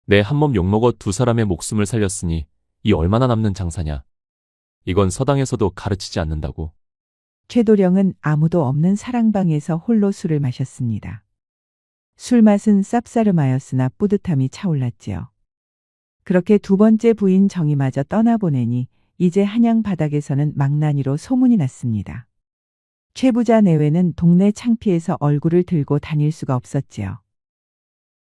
내 한 몸 욕먹어 두 사람의 목숨을 살렸으니 이 얼마나 남는 장사냐. 이건 서당에서도 가르치지 않는다고. 최도령은 아무도 없는 사랑방에서 홀로 술을 마셨습니다. 술맛은 쌉싸름하였으나 뿌듯함이 차올랐지요. 그렇게 두 번째 부인 정희마저 떠나보내니 이제 한양 바닥에서는 망나니로 소문이 났습니다. 최 부자 내외는 동네 창피해서 얼굴을 들고 다닐 수가 없었지요.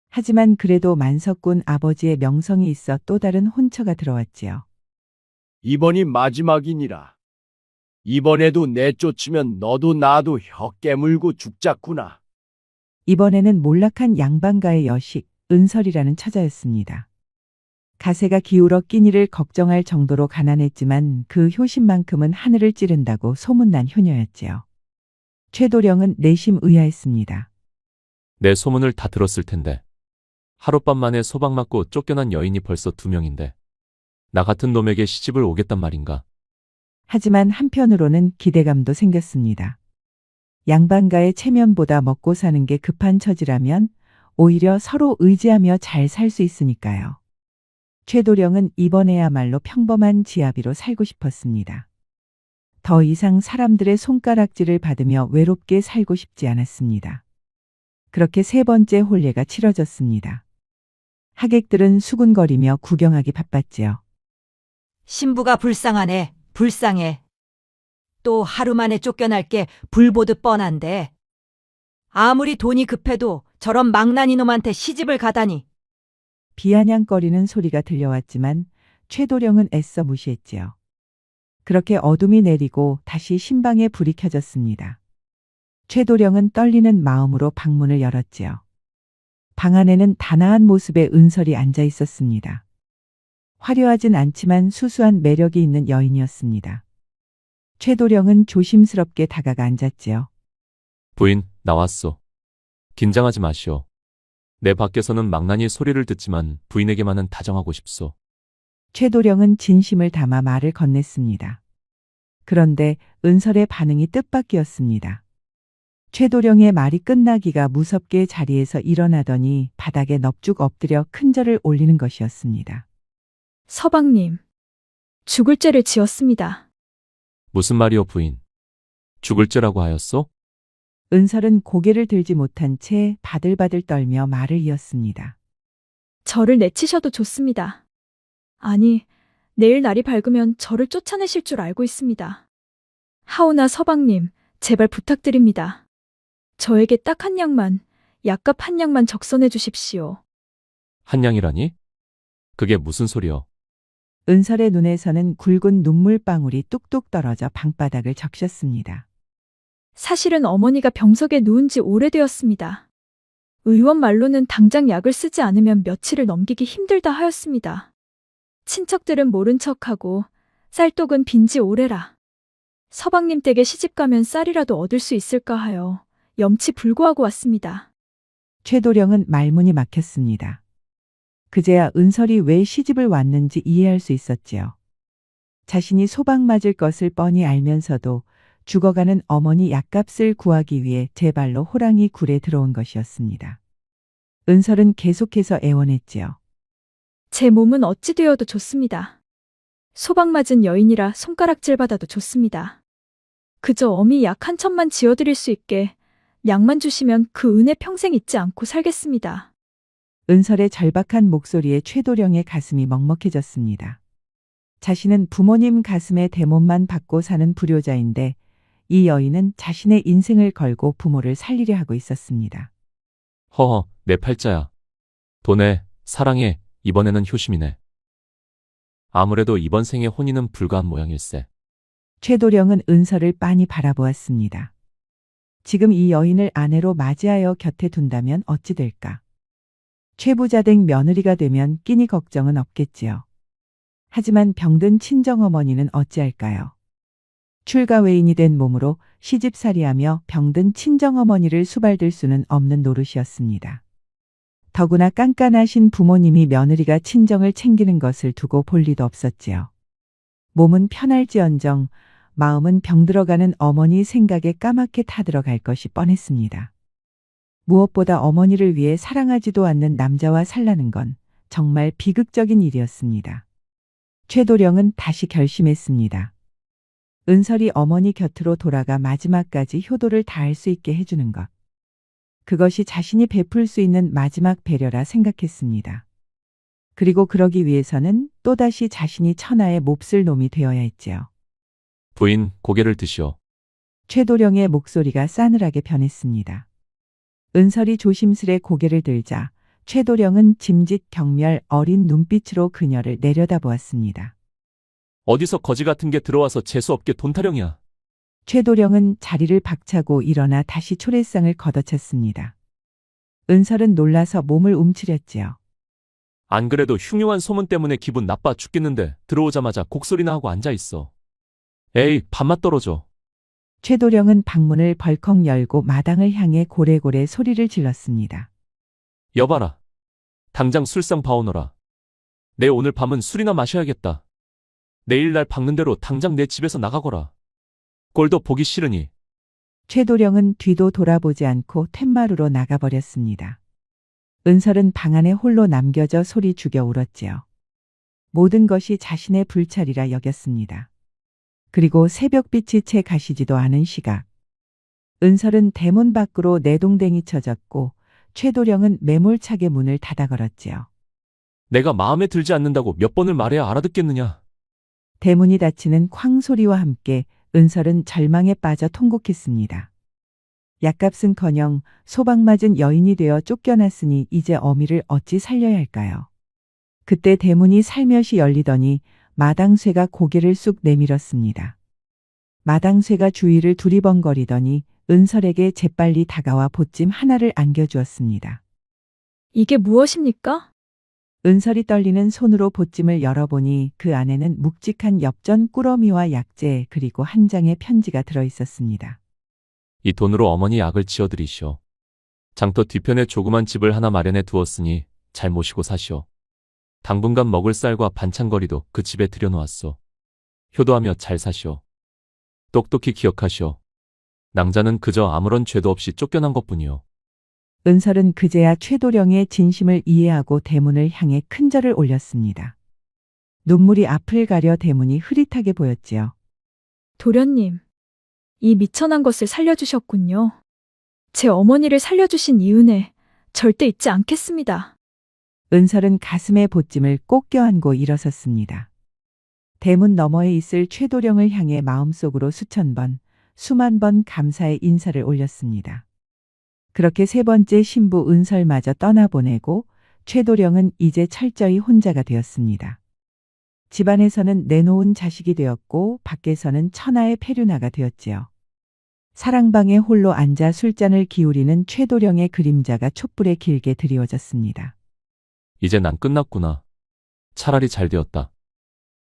하지만 그래도 만석군 아버지의 명성이 있어 또 다른 혼처가 들어왔지요. 이번이 마지막이니라. 이번에도 내쫓으면 너도 나도 혀 깨물고 죽자꾸나. 이번에는 몰락한 양반가의 여식 은설이라는 처자였습니다. 가세가 기울어 끼니를 걱정할 정도로 가난했지만 그 효심만큼은 하늘을 찌른다고 소문난 효녀였지요. 최도령은 내심 의아했습니다. 내 소문을 다 들었을 텐데. 하룻밤 만에 소방 맞고 쫓겨난 여인이 벌써 2명인데. 나 같은 놈에게 시집을 오겠단 말인가. 하지만 한편으로는 기대감도 생겼습니다. 양반가의 체면보다 먹고 사는 게 급한 처지라면 오히려 서로 의지하며 잘 살 수 있으니까요. 최도령은 이번에야말로 평범한 지아비로 살고 싶었습니다. 더 이상 사람들의 손가락질을 받으며 외롭게 살고 싶지 않았습니다. 그렇게 세 번째 혼례가 치러졌습니다. 하객들은 수군거리며 구경하기 바빴지요. 신부가 불쌍하네, 불쌍해. 또 하루 만에 쫓겨날 게 불보듯 뻔한데. 아무리 돈이 급해도 저런 망나니 놈한테 시집을 가다니. 비아냥거리는 소리가 들려왔지만 최도령은 애써 무시했지요. 그렇게 어둠이 내리고 다시 신방에 불이 켜졌습니다. 최도령은 떨리는 마음으로 방문을 열었지요. 방 안에는 단아한 모습의 은설이 앉아 있었습니다. 화려하진 않지만 수수한 매력이 있는 여인이었습니다. 최도령은 조심스럽게 다가가 앉았지요. 부인, 나왔소. 긴장하지 마시오. 내 밖에서는 망나니 소리를 듣지만 부인에게만은 다정하고 싶소. 최도령은 진심을 담아 말을 건넸습니다. 그런데 은설의 반응이 뜻밖이었습니다. 최도령의 말이 끝나기가 무섭게 자리에서 일어나더니 바닥에 넙죽 엎드려 큰 절을 올리는 것이었습니다. 서방님, 죽을 죄를 지었습니다. 무슨 말이오, 부인? 죽을 죄라고 하였소? 은설은 고개를 들지 못한 채 바들바들 떨며 말을 이었습니다. 저를 내치셔도 좋습니다. 아니, 내일 날이 밝으면 저를 쫓아내실 줄 알고 있습니다. 하오나 서방님, 제발 부탁드립니다. 저에게 딱 한 양만, 약값 한 양만 적선해 주십시오. 한 양이라니? 그게 무슨 소리여? 은설의 눈에서는 굵은 눈물방울이 뚝뚝 떨어져 방바닥을 적셨습니다. 사실은 어머니가 병석에 누운 지 오래되었습니다. 의원 말로는 당장 약을 쓰지 않으면 며칠을 넘기기 힘들다 하였습니다. 친척들은 모른 척하고 쌀독은 빈지 오래라. 서방님 댁에 시집가면 쌀이라도 얻을 수 있을까 하여 염치 불구하고 왔습니다. 최도령은 말문이 막혔습니다. 그제야 은설이 왜 시집을 왔는지 이해할 수 있었지요. 자신이 소방 맞을 것을 뻔히 알면서도 죽어가는 어머니 약값을 구하기 위해 제 발로 호랑이 굴에 들어온 것이었습니다. 은설은 계속해서 애원했지요. 제 몸은 어찌 되어도 좋습니다. 소방 맞은 여인이라 손가락질 받아도 좋습니다. 그저 어미 약 한 첩만 지어드릴 수 있게 약만 주시면 그 은혜 평생 잊지 않고 살겠습니다. 은설의 절박한 목소리에 최도령의 가슴이 먹먹해졌습니다. 자신은 부모님 가슴에 대못만 받고 사는 불효자인데 이 여인은 자신의 인생을 걸고 부모를 살리려 하고 있었습니다. 허허, 내 팔자야. 돈에, 사랑에, 이번에는 효심이네. 아무래도 이번 생에 혼인은 불가한 모양일세. 최도령은 은설을 빤히 바라보았습니다. 지금 이 여인을 아내로 맞이하여 곁에 둔다면 어찌 될까? 최부자댁 며느리가 되면 끼니 걱정은 없겠지요. 하지만 병든 친정어머니는 어찌할까요? 출가외인이 된 몸으로 시집살이하며 병든 친정어머니를 수발들 수는 없는 노릇이었습니다. 더구나 깐깐하신 부모님이 며느리가 친정을 챙기는 것을 두고 볼 리도 없었지요. 몸은 편할지언정 마음은 병들어가는 어머니 생각에 까맣게 타들어갈 것이 뻔했습니다. 무엇보다 어머니를 위해 사랑하지도 않는 남자와 살라는 건 정말 비극적인 일이었습니다. 최도령은 다시 결심했습니다. 은설이 어머니 곁으로 돌아가 마지막까지 효도를 다할 수 있게 해주는 것. 그것이 자신이 베풀 수 있는 마지막 배려라 생각했습니다. 그리고 그러기 위해서는 또다시 자신이 천하의 몹쓸 놈이 되어야 했지요. 부인, 고개를 드시오. 최도령의 목소리가 싸늘하게 변했습니다. 은설이 조심스레 고개를 들자 최도령은 짐짓 경멸 어린 눈빛으로 그녀를 내려다보았습니다. 어디서 거지 같은 게 들어와서 재수없게 돈 타령이야. 최도령은 자리를 박차고 일어나 다시 초래상을 걷어찼습니다. 은설은 놀라서 몸을 움츠렸지요. 안 그래도 흉흉한 소문 때문에 기분 나빠 죽겠는데 들어오자마자 곡소리나 하고 앉아있어. 에이, 밥맛 떨어져. 최도령은 방문을 벌컥 열고 마당을 향해 고래고래 소리를 질렀습니다. 여봐라. 당장 술상 봐오너라. 내 오늘 밤은 술이나 마셔야겠다. 내일 날 박는 대로 당장 내 집에서 나가거라. 꼴도 보기 싫으니. 최도령은 뒤도 돌아보지 않고 툇마루로 나가버렸습니다. 은설은 방 안에 홀로 남겨져 소리 죽여 울었지요. 모든 것이 자신의 불찰이라 여겼습니다. 그리고 새벽빛이 채 가시지도 않은 시각. 은설은 대문 밖으로 내동댕이 쳐졌고 최도령은 매몰차게 문을 닫아 걸었지요. 내가 마음에 들지 않는다고 몇 번을 말해야 알아듣겠느냐. 대문이 닫히는 쾅 소리와 함께 은설은 절망에 빠져 통곡했습니다. 약값은커녕 소방 맞은 여인이 되어 쫓겨났으니 이제 어미를 어찌 살려야 할까요? 그때 대문이 살며시 열리더니 마당쇠가 고개를 쑥 내밀었습니다. 마당쇠가 주위를 두리번거리더니 은설에게 재빨리 다가와 보찜 하나를 안겨주었습니다. 이게 무엇입니까? 은설이 떨리는 손으로 보찜을 열어보니 그 안에는 묵직한 엽전 꾸러미와 약재 그리고 한 장의 편지가 들어있었습니다. 이 돈으로 어머니 약을 지어드리시오. 장터 뒤편에 조그만 집을 하나 마련해 두었으니 잘 모시고 사시오. 당분간 먹을 쌀과 반찬거리도 그 집에 들여놓았소. 효도하며 잘 사시오. 똑똑히 기억하시오. 낭자는 그저 아무런 죄도 없이 쫓겨난 것뿐이오. 은설은 그제야 최도령의 진심을 이해하고 대문을 향해 큰 절을 올렸습니다. 눈물이 앞을 가려 대문이 흐릿하게 보였지요. 도련님, 이 미천한 것을 살려주셨군요. 제 어머니를 살려주신 이 은혜 절대 잊지 않겠습니다. 은설은 가슴에 보찜을 꼭 껴안고 일어섰습니다. 대문 너머에 있을 최도령을 향해 마음속으로 수천 번, 수만 번 감사의 인사를 올렸습니다. 그렇게 세 번째 신부 은설마저 떠나보내고 최도령은 이제 철저히 혼자가 되었습니다. 집안에서는 내놓은 자식이 되었고 밖에서는 천하의 페류나가 되었지요. 사랑방에 홀로 앉아 술잔을 기울이는 최도령의 그림자가 촛불에 길게 드리워졌습니다. 이제 난 끝났구나. 차라리 잘 되었다.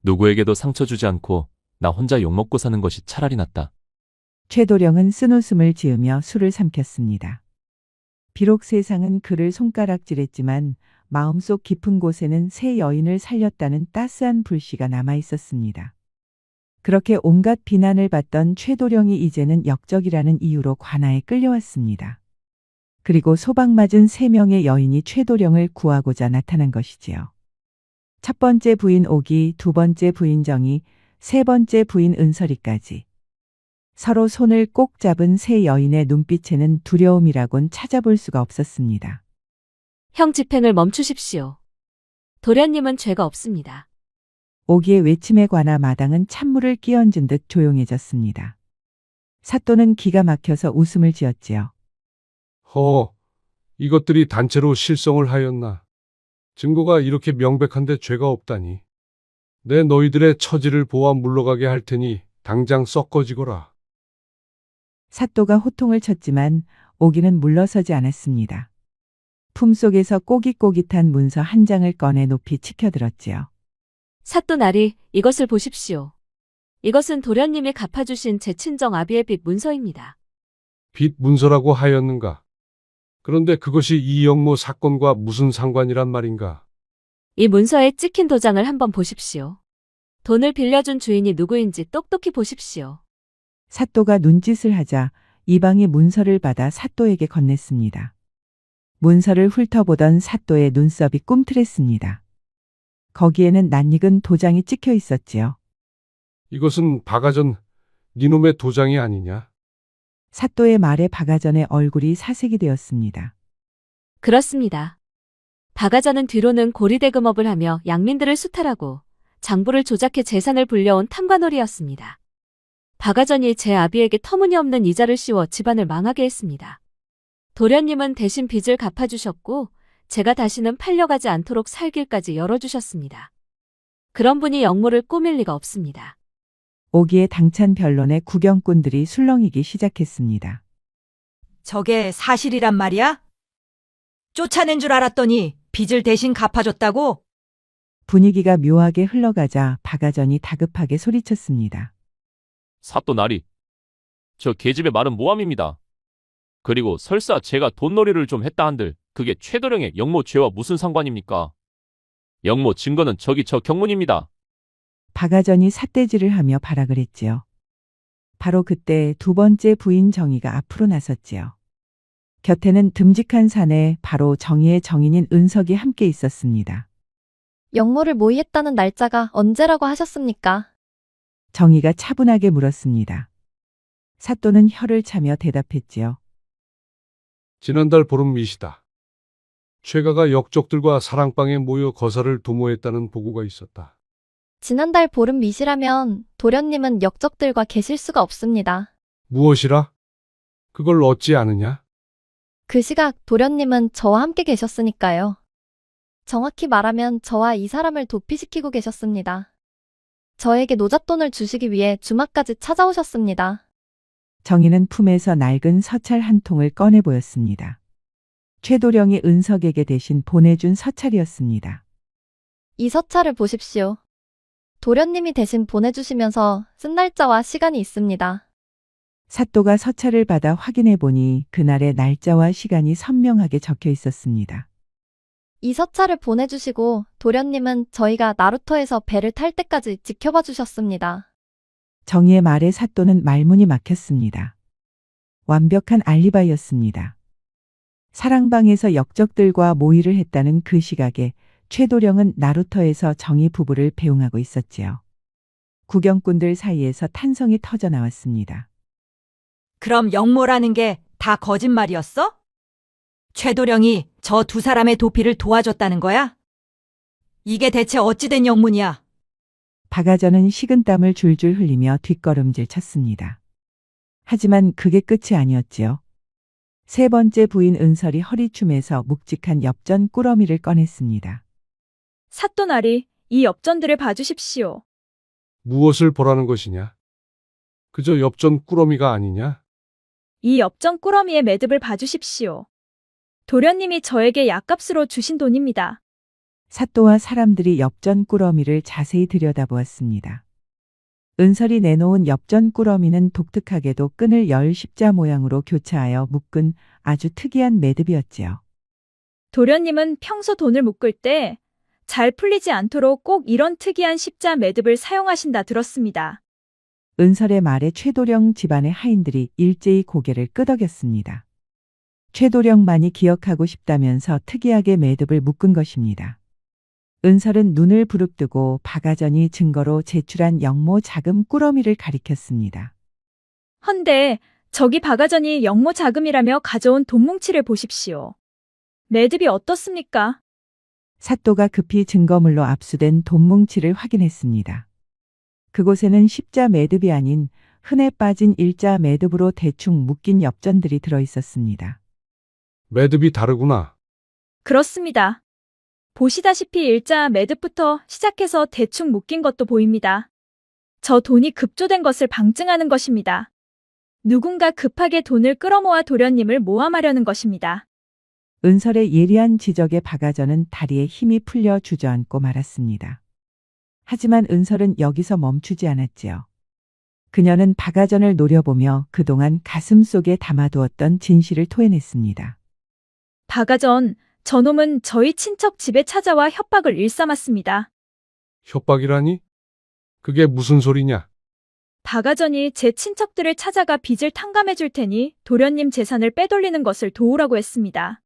누구에게도 상처 주지 않고 나 혼자 욕먹고 사는 것이 차라리 낫다. 최도령은 쓴웃음을 지으며 술을 삼켰습니다. 비록 세상은 그를 손가락질했지만 마음속 깊은 곳에는 새 여인을 살렸다는 따스한 불씨가 남아 있었습니다. 그렇게 온갖 비난을 받던 최도령이 이제는 역적이라는 이유로 관아에 끌려왔습니다. 그리고 소방맞은 3명의 여인이 최도령을 구하고자 나타난 것이지요. 첫 번째 부인 옥이, 두 번째 부인 정이, 세 번째 부인 은설이까지. 서로 손을 꼭 잡은 세 여인의 눈빛에는 두려움이라곤 찾아볼 수가 없었습니다. 형 집행을 멈추십시오. 도련님은 죄가 없습니다. 오기의 외침에 관하 마당은 찬물을 끼얹은 듯 조용해졌습니다. 사또는 기가 막혀서 웃음을 지었지요. 이것들이 단체로 실성을 하였나. 증거가 이렇게 명백한데 죄가 없다니. 내 너희들의 처지를 보아 물러가게 할 테니 당장 썩어지거라. 사또가 호통을 쳤지만 오기는 물러서지 않았습니다. 품속에서 꼬깃꼬깃한 문서 한 장을 꺼내 높이 치켜들었지요. 사또 나리, 이것을 보십시오. 이것은 도련님이 갚아주신 제 친정 아비의 빚 문서입니다. 빚 문서라고 하였는가? 그런데 그것이 이영모 사건과 무슨 상관이란 말인가? 이 문서에 찍힌 도장을 한번 보십시오. 돈을 빌려준 주인이 누구인지 똑똑히 보십시오. 사또가 눈짓을 하자 이방이 문서를 받아 사또에게 건넸습니다. 문서를 훑어보던 사또의 눈썹이 꿈틀했습니다. 거기에는 낯익은 도장이 찍혀 있었지요. 이것은 박아전 니놈의 도장이 아니냐? 사또의 말에 박아전의 얼굴이 사색이 되었습니다. 그렇습니다. 박아전은 뒤로는 고리대금업을 하며 양민들을 수탈하고 장부를 조작해 재산을 불려온 탐관오리였습니다. 박아전이 제 아비에게 터무니없는 이자를 씌워 집안을 망하게 했습니다. 도련님은 대신 빚을 갚아주셨고 제가 다시는 팔려가지 않도록 살 길까지 열어주셨습니다. 그런 분이 영모를 꾸밀 리가 없습니다. 오기의 당찬 변론에 구경꾼들이 술렁이기 시작했습니다. 저게 사실이란 말이야? 쫓아낸 줄 알았더니 빚을 대신 갚아줬다고? 분위기가 묘하게 흘러가자 박아전이 다급하게 소리쳤습니다. 사또 나리. 저 계집의 말은 모함입니다. 그리고 설사 제가 돈놀이를 좀 했다 한들 그게 최도령의 영모 죄와 무슨 상관입니까? 영모 증거는 저기 저 경문입니다. 박아전이 삿대질을 하며 발악을 했지요. 바로 그때 두 번째 부인 정희가 앞으로 나섰지요. 곁에는 듬직한 사내 바로 정희의 정인인 은석이 함께 있었습니다. 영모를 모의했다는 날짜가 언제라고 하셨습니까? 정희가 차분하게 물었습니다. 사또는 혀를 차며 대답했지요. 지난달 보름이시다. 최가가 역적들과 사랑방에 모여 거사를 도모했다는 보고가 있었다. 지난달 보름 미시라면 도련님은 역적들과 계실 수가 없습니다. 무엇이라? 그걸 어찌 아느냐? 그 시각 도련님은 저와 함께 계셨으니까요. 정확히 말하면 저와 이 사람을 도피시키고 계셨습니다. 저에게 노잣돈을 주시기 위해 주막까지 찾아오셨습니다. 정희는 품에서 낡은 서찰 한 통을 꺼내 보였습니다. 최도령이 은석에게 대신 보내준 서찰이었습니다. 이 서찰을 보십시오. 도련님이 대신 보내주시면서 쓴 날짜와 시간이 있습니다. 사또가 서찰을 받아 확인해 보니 그날의 날짜와 시간이 선명하게 적혀 있었습니다. 이 서찰을 보내주시고 도련님은 저희가 나루터에서 배를 탈 때까지 지켜봐 주셨습니다. 정희의 말에 사또는 말문이 막혔습니다. 완벽한 알리바이였습니다. 사랑방에서 역적들과 모의를 했다는 그 시각에 최도령은 나루터에서 정희 부부를 배웅하고 있었지요. 구경꾼들 사이에서 탄성이 터져 나왔습니다. 그럼 영모라는 게 다 거짓말이었어? 최도령이 저 두 사람의 도피를 도와줬다는 거야? 이게 대체 어찌된 영문이야? 박아전은 식은땀을 줄줄 흘리며 뒷걸음질 쳤습니다. 하지만 그게 끝이 아니었지요. 세 번째 부인 은설이 허리춤에서 묵직한 엽전 꾸러미를 꺼냈습니다. 사또나리, 이 엽전들을 봐주십시오. 무엇을 보라는 것이냐? 그저 엽전 꾸러미가 아니냐? 이 엽전 꾸러미의 매듭을 봐주십시오. 도련님이 저에게 약값으로 주신 돈입니다. 사또와 사람들이 엽전 꾸러미를 자세히 들여다보았습니다. 은설이 내놓은 엽전 꾸러미는 독특하게도 끈을 열 십자 모양으로 교차하여 묶은 아주 특이한 매듭이었지요. 도련님은 평소 돈을 묶을 때 잘 풀리지 않도록 꼭 이런 특이한 십자 매듭을 사용하신다 들었습니다. 은설의 말에 최도령 집안의 하인들이 일제히 고개를 끄덕였습니다. 최도령만이 기억하고 싶다면서 특이하게 매듭을 묶은 것입니다. 은설은 눈을 부릅뜨고 박아전이 증거로 제출한 영모 자금 꾸러미를 가리켰습니다. 헌데 저기 박아전이 영모 자금이라며 가져온 돈뭉치를 보십시오. 매듭이 어떻습니까? 사또가 급히 증거물로 압수된 돈뭉치를 확인했습니다. 그곳에는 십자 매듭이 아닌 흔해 빠진 일자 매듭으로 대충 묶인 엽전들이 들어 있었습니다. 매듭이 다르구나. 그렇습니다. 보시다시피 일자 매듭부터 시작해서 대충 묶인 것도 보입니다. 저 돈이 급조된 것을 방증하는 것입니다. 누군가 급하게 돈을 끌어모아 도련님을 모함하려는 것입니다. 은설의 예리한 지적에 박아전은 다리에 힘이 풀려 주저앉고 말았습니다. 하지만 은설은 여기서 멈추지 않았지요. 그녀는 박아전을 노려보며 그동안 가슴 속에 담아두었던 진실을 토해냈습니다. 박아전, 저놈은 저희 친척 집에 찾아와 협박을 일삼았습니다. 협박이라니? 그게 무슨 소리냐? 박아전이 제 친척들을 찾아가 빚을 탕감해 줄 테니 도련님 재산을 빼돌리는 것을 도우라고 했습니다.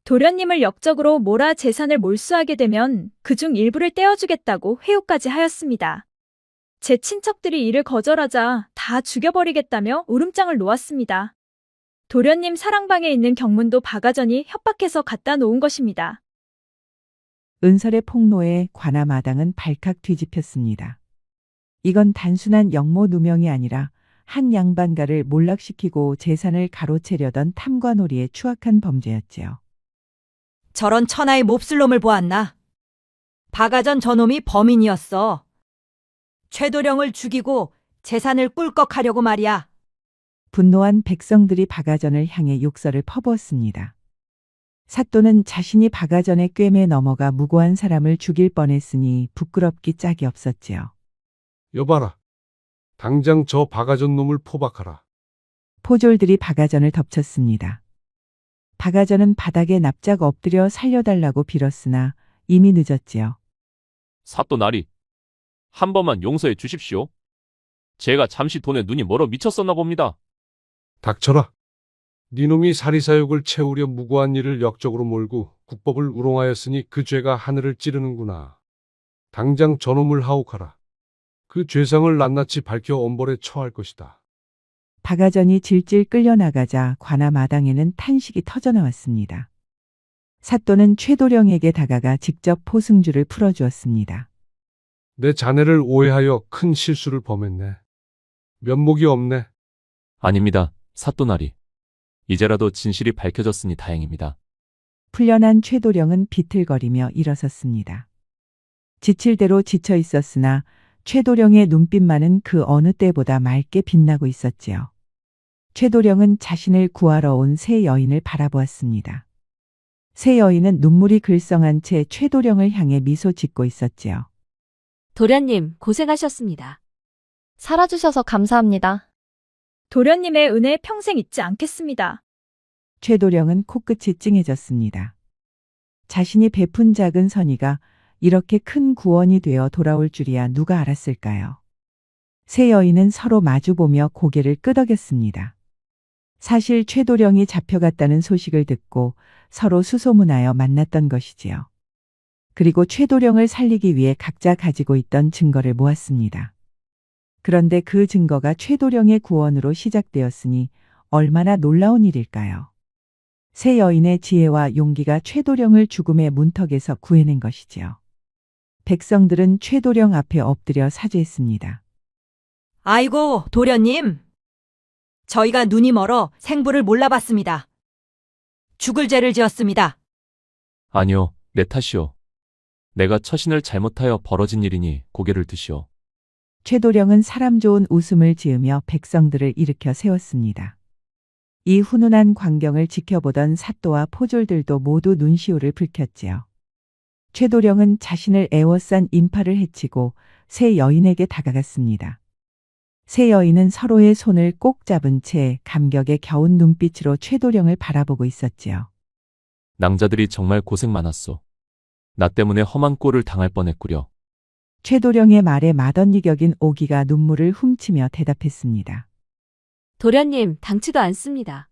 도련님을 역적으로 몰아 재산을 몰수하게 되면 그중 일부를 떼어주겠다고 회유까지 하였습니다. 제 친척들이 이를 거절하자 다 죽여버리겠다며 울음장을 놓았습니다. 도련님 사랑방에 있는 경문도 박아전이 협박해서 갖다 놓은 것입니다. 은설의 폭로에 관아마당은 발칵 뒤집혔습니다. 이건 단순한 영모 누명이 아니라 한 양반가를 몰락시키고 재산을 가로채려던 탐관오리의 추악한 범죄였지요. 저런 천하의 몹쓸 놈을 보았나? 박아전 저놈이 범인이었어. 최도령을 죽이고 재산을 꿀꺽하려고 말이야. 분노한 백성들이 박아전을 향해 욕설을 퍼부었습니다. 사또는 자신이 박아전의 꿰매 넘어가 무고한 사람을 죽일 뻔했으니 부끄럽기 짝이 없었지요. 여봐라. 당장 저 박아전 놈을 포박하라. 포졸들이 박아전을 덮쳤습니다. 박아전은 바닥에 납작 엎드려 살려달라고 빌었으나 이미 늦었지요. 사또 나리, 한 번만 용서해 주십시오. 제가 잠시 돈에 눈이 멀어 미쳤었나 봅니다. 닥쳐라. 니놈이 사리사욕을 채우려 무고한 일을 역적으로 몰고 국법을 우롱하였으니 그 죄가 하늘을 찌르는구나. 당장 저놈을 하옥하라. 그 죄상을 낱낱이 밝혀 엄벌에 처할 것이다. 박아전이 질질 끌려나가자 관아마당에는 탄식이 터져나왔습니다. 사또는 최도령에게 다가가 직접 포승주를 풀어주었습니다. 내 자네를 오해하여 큰 실수를 범했네. 면목이 없네. 아닙니다, 사또 나리. 이제라도 진실이 밝혀졌으니 다행입니다. 풀려난 최도령은 비틀거리며 일어섰습니다. 지칠 대로 지쳐 있었으나 최도령의 눈빛만은 그 어느 때보다 맑게 빛나고 있었지요. 최도령은 자신을 구하러 온 새 여인을 바라보았습니다. 새 여인은 눈물이 글썽한 채 최도령을 향해 미소 짓고 있었지요. 도련님, 고생하셨습니다. 살아주셔서 감사합니다. 도련님의 은혜 평생 잊지 않겠습니다. 최도령은 코끝이 찡해졌습니다. 자신이 베푼 작은 선의가 이렇게 큰 구원이 되어 돌아올 줄이야 누가 알았을까요? 새 여인은 서로 마주보며 고개를 끄덕였습니다. 사실 최도령이 잡혀갔다는 소식을 듣고 서로 수소문하여 만났던 것이지요. 그리고 최도령을 살리기 위해 각자 가지고 있던 증거를 모았습니다. 그런데 그 증거가 최도령의 구원으로 시작되었으니 얼마나 놀라운 일일까요? 새 여인의 지혜와 용기가 최도령을 죽음의 문턱에서 구해낸 것이지요. 백성들은 최도령 앞에 엎드려 사죄했습니다. 아이고, 도련님. 저희가 눈이 멀어 생부를 몰라봤습니다. 죽을 죄를 지었습니다. 아니요, 내 탓이요. 내가 처신을 잘못하여 벌어진 일이니 고개를 드시오. 최도령은 사람 좋은 웃음을 지으며 백성들을 일으켜 세웠습니다. 이 훈훈한 광경을 지켜보던 사또와 포졸들도 모두 눈시울을 붉혔지요. 최도령은 자신을 애워싼 인파를 해치고 새 여인에게 다가갔습니다. 새 여인은 서로의 손을 꼭 잡은 채 감격에 겨운 눈빛으로 최도령을 바라보고 있었지요. 낭자들이 정말 고생 많았소. 나 때문에 험한 꼴을 당할 뻔했구려. 최도령의 말에 맏언니 격인 오기가 눈물을 훔치며 대답했습니다. 도련님, 당치도 않습니다.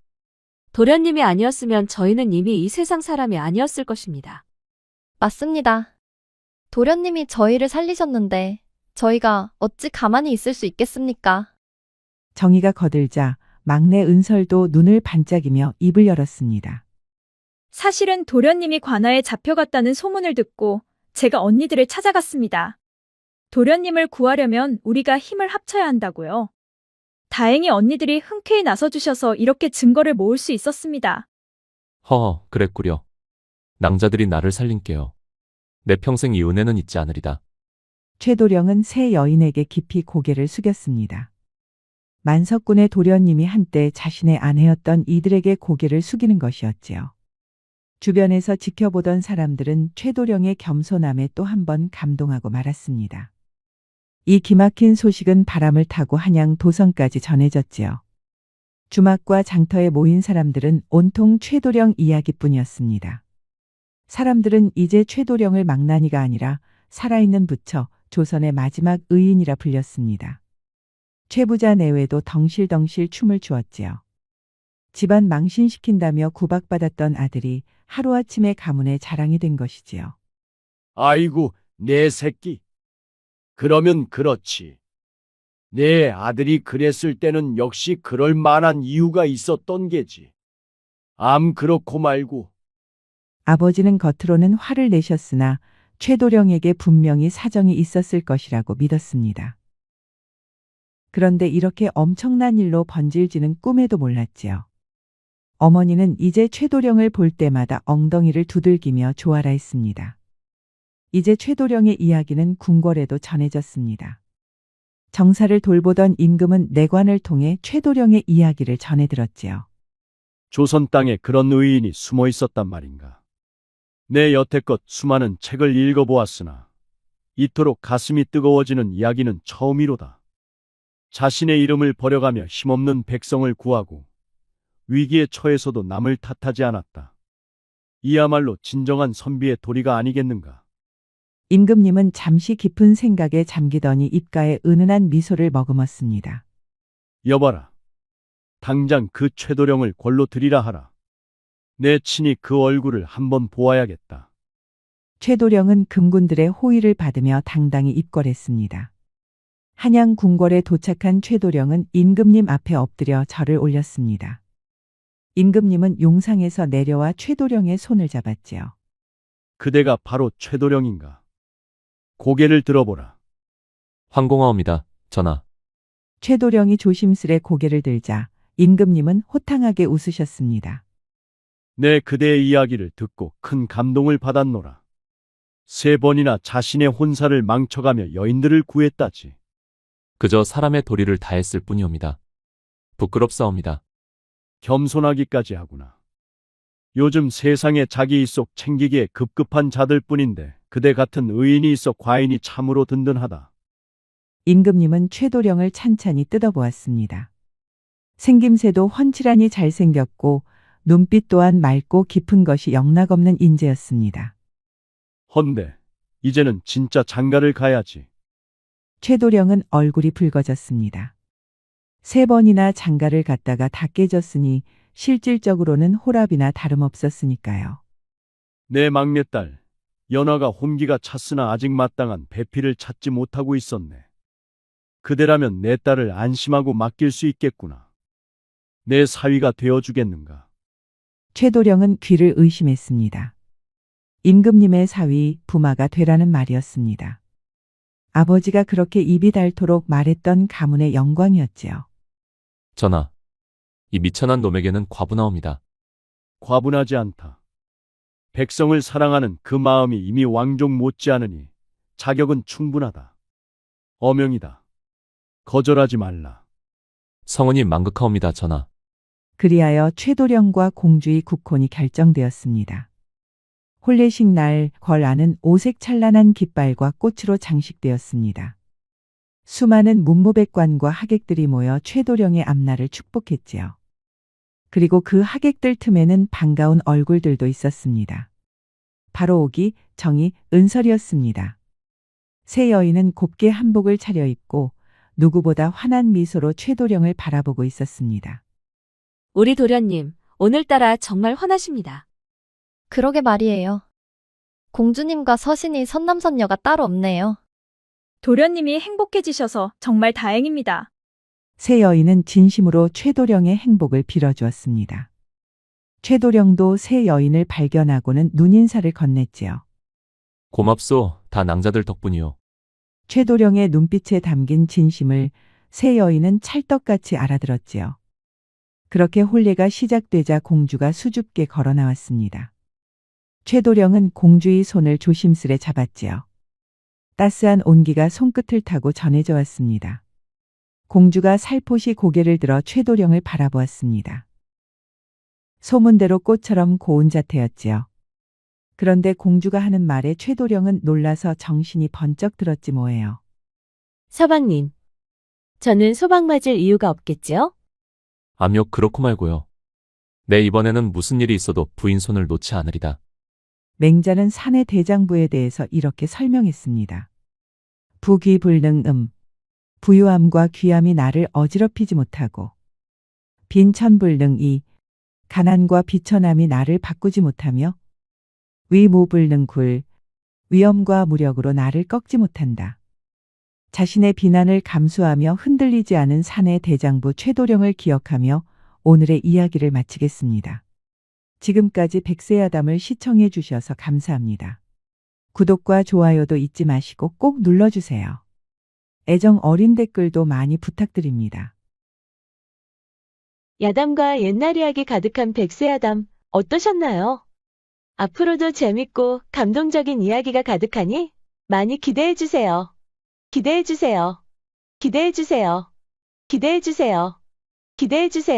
도련님이 아니었으면 저희는 이미 이 세상 사람이 아니었을 것입니다. 맞습니다. 도련님이 저희를 살리셨는데 저희가 어찌 가만히 있을 수 있겠습니까? 정희가 거들자 막내 은설도 눈을 반짝이며 입을 열었습니다. 사실은 도련님이 관아에 잡혀갔다는 소문을 듣고 제가 언니들을 찾아갔습니다. 도련님을 구하려면 우리가 힘을 합쳐야 한다고요. 다행히 언니들이 흔쾌히 나서주셔서 이렇게 증거를 모을 수 있었습니다. 허허, 그랬구려. 낭자들이 나를 살린게요. 내 평생 이 은혜는 잊지 않으리다. 최도령은 세 여인에게 깊이 고개를 숙였습니다. 만석군의 도련님이 한때 자신의 아내였던 이들에게 고개를 숙이는 것이었지요. 주변에서 지켜보던 사람들은 최도령의 겸손함에 또 한 번 감동하고 말았습니다. 이 기막힌 소식은 바람을 타고 한양 도성까지 전해졌지요. 주막과 장터에 모인 사람들은 온통 최도령 이야기뿐이었습니다. 사람들은 이제 최도령을 망나니가 아니라 살아있는 부처, 조선의 마지막 의인이라 불렸습니다. 최부자 내외도 덩실덩실 춤을 추었지요. 집안 망신시킨다며 구박받았던 아들이 하루아침에 가문의 자랑이 된 것이지요. 아이고, 내 새끼. 그러면 그렇지. 내 아들이 그랬을 때는 역시 그럴 만한 이유가 있었던 게지. 암 그렇고 말고. 아버지는 겉으로는 화를 내셨으나 최도령에게 분명히 사정이 있었을 것이라고 믿었습니다. 그런데 이렇게 엄청난 일로 번질지는 꿈에도 몰랐지요. 어머니는 이제 최도령을 볼 때마다 엉덩이를 두들기며 조아라 했습니다. 이제 최도령의 이야기는 궁궐에도 전해졌습니다. 정사를 돌보던 임금은 내관을 통해 최도령의 이야기를 전해들었지요. 조선 땅에 그런 의인이 숨어 있었단 말인가. 내 여태껏 수많은 책을 읽어보았으나 이토록 가슴이 뜨거워지는 이야기는 처음이로다. 자신의 이름을 버려가며 힘없는 백성을 구하고 위기에 처해서도 남을 탓하지 않았다. 이야말로 진정한 선비의 도리가 아니겠는가. 임금님은 잠시 깊은 생각에 잠기더니 입가에 은은한 미소를 머금었습니다. 여봐라. 당장 그 최도령을 골로 들이라 하라. 내 친히 그 얼굴을 한번 보아야겠다. 최도령은 금군들의 호의를 받으며 당당히 입궐했습니다. 한양 궁궐에 도착한 최도령은 임금님 앞에 엎드려 절을 올렸습니다. 임금님은 용상에서 내려와 최도령의 손을 잡았지요. 그대가 바로 최도령인가? 고개를 들어보라. 황공하옵니다, 전하. 최도령이 조심스레 고개를 들자 임금님은 호탕하게 웃으셨습니다. 내 그대의 이야기를 듣고 큰 감동을 받았노라. 3번이나 자신의 혼사를 망쳐가며 여인들을 구했다지. 그저 사람의 도리를 다했을 뿐이옵니다. 부끄럽사옵니다. 겸손하기까지 하구나. 요즘 세상에 자기 이속 챙기기에 급급한 자들 뿐인데 그대 같은 의인이 있어 과인이 참으로 든든하다. 임금님은 최도령을 찬찬히 뜯어보았습니다. 생김새도 훤칠하니 잘생겼고 눈빛 또한 맑고 깊은 것이 영락없는 인재였습니다. 헌데 이제는 진짜 장가를 가야지. 최도령은 얼굴이 붉어졌습니다. 3번이나 장가를 갔다가 다 깨졌으니 실질적으로는 호랍이나 다름없었으니까요. 내 막내딸 연화가 혼기가 찼으나 아직 마땅한 배필을 찾지 못하고 있었네. 그대라면 내 딸을 안심하고 맡길 수 있겠구나. 내 사위가 되어주겠는가? 최도령은 귀를 의심했습니다. 임금님의 사위 부마가 되라는 말이었습니다. 아버지가 그렇게 입이 닳도록 말했던 가문의 영광이었지요. 전하, 이 미천한 놈에게는 과분하옵니다. 과분하지 않다. 백성을 사랑하는 그 마음이 이미 왕족 못지않으니 자격은 충분하다. 어명이다. 거절하지 말라. 성은이 망극하옵니다, 전하. 그리하여 최도령과 공주의 국혼이 결정되었습니다. 혼례식 날 궐 안은 오색 찬란한 깃발과 꽃으로 장식되었습니다. 수많은 문무백관과 하객들이 모여 최도령의 앞날을 축복했지요. 그리고 그 하객들 틈에는 반가운 얼굴들도 있었습니다. 바로 옥이, 정이, 은설이었습니다. 세 여인은 곱게 한복을 차려입고 누구보다 환한 미소로 최도령을 바라보고 있었습니다. 우리 도련님, 오늘따라 정말 환하십니다. 그러게 말이에요. 공주님과 서신이 선남선녀가 따로 없네요. 도련님이 행복해지셔서 정말 다행입니다. 새 여인은 진심으로 최도령의 행복을 빌어주었습니다. 최도령도 새 여인을 발견하고는 눈인사를 건넸지요. 고맙소. 다 낭자들 덕분이요. 최도령의 눈빛에 담긴 진심을 새 여인은 찰떡같이 알아들었지요. 그렇게 혼례가 시작되자 공주가 수줍게 걸어 나왔습니다. 최도령은 공주의 손을 조심스레 잡았지요. 따스한 온기가 손끝을 타고 전해져 왔습니다. 공주가 살포시 고개를 들어 최도령을 바라보았습니다. 소문대로 꽃처럼 고운 자태였지요. 그런데 공주가 하는 말에 최도령은 놀라서 정신이 번쩍 들었지 뭐예요. 서방님, 저는 소방 맞을 이유가 없겠지요? 암요 그렇고 말고요. 내 이번에는 무슨 일이 있어도 부인 손을 놓지 않으리다. 맹자는 사내 대장부에 대해서 이렇게 설명했습니다. 부귀불능 부유함과 귀함이 나를 어지럽히지 못하고 빈천불능 가난과 비천함이 나를 바꾸지 못하며 위무불능 위엄과 무력으로 나를 꺾지 못한다. 자신의 비난을 감수하며 흔들리지 않은 사내 대장부 최도령을 기억하며 오늘의 이야기를 마치겠습니다. 지금까지 백세야담을 시청해 주셔서 감사합니다. 구독과 좋아요도 잊지 마시고 꼭 눌러주세요. 애정 어린 댓글도 많이 부탁드립니다. 야담과 옛날 이야기 가득한 백세야담 어떠셨나요? 앞으로도 재밌고 감동적인 이야기가 가득하니 많이 기대해주세요. 기대해주세요. 기대해주세요. 기대해주세요. 기대해주세요.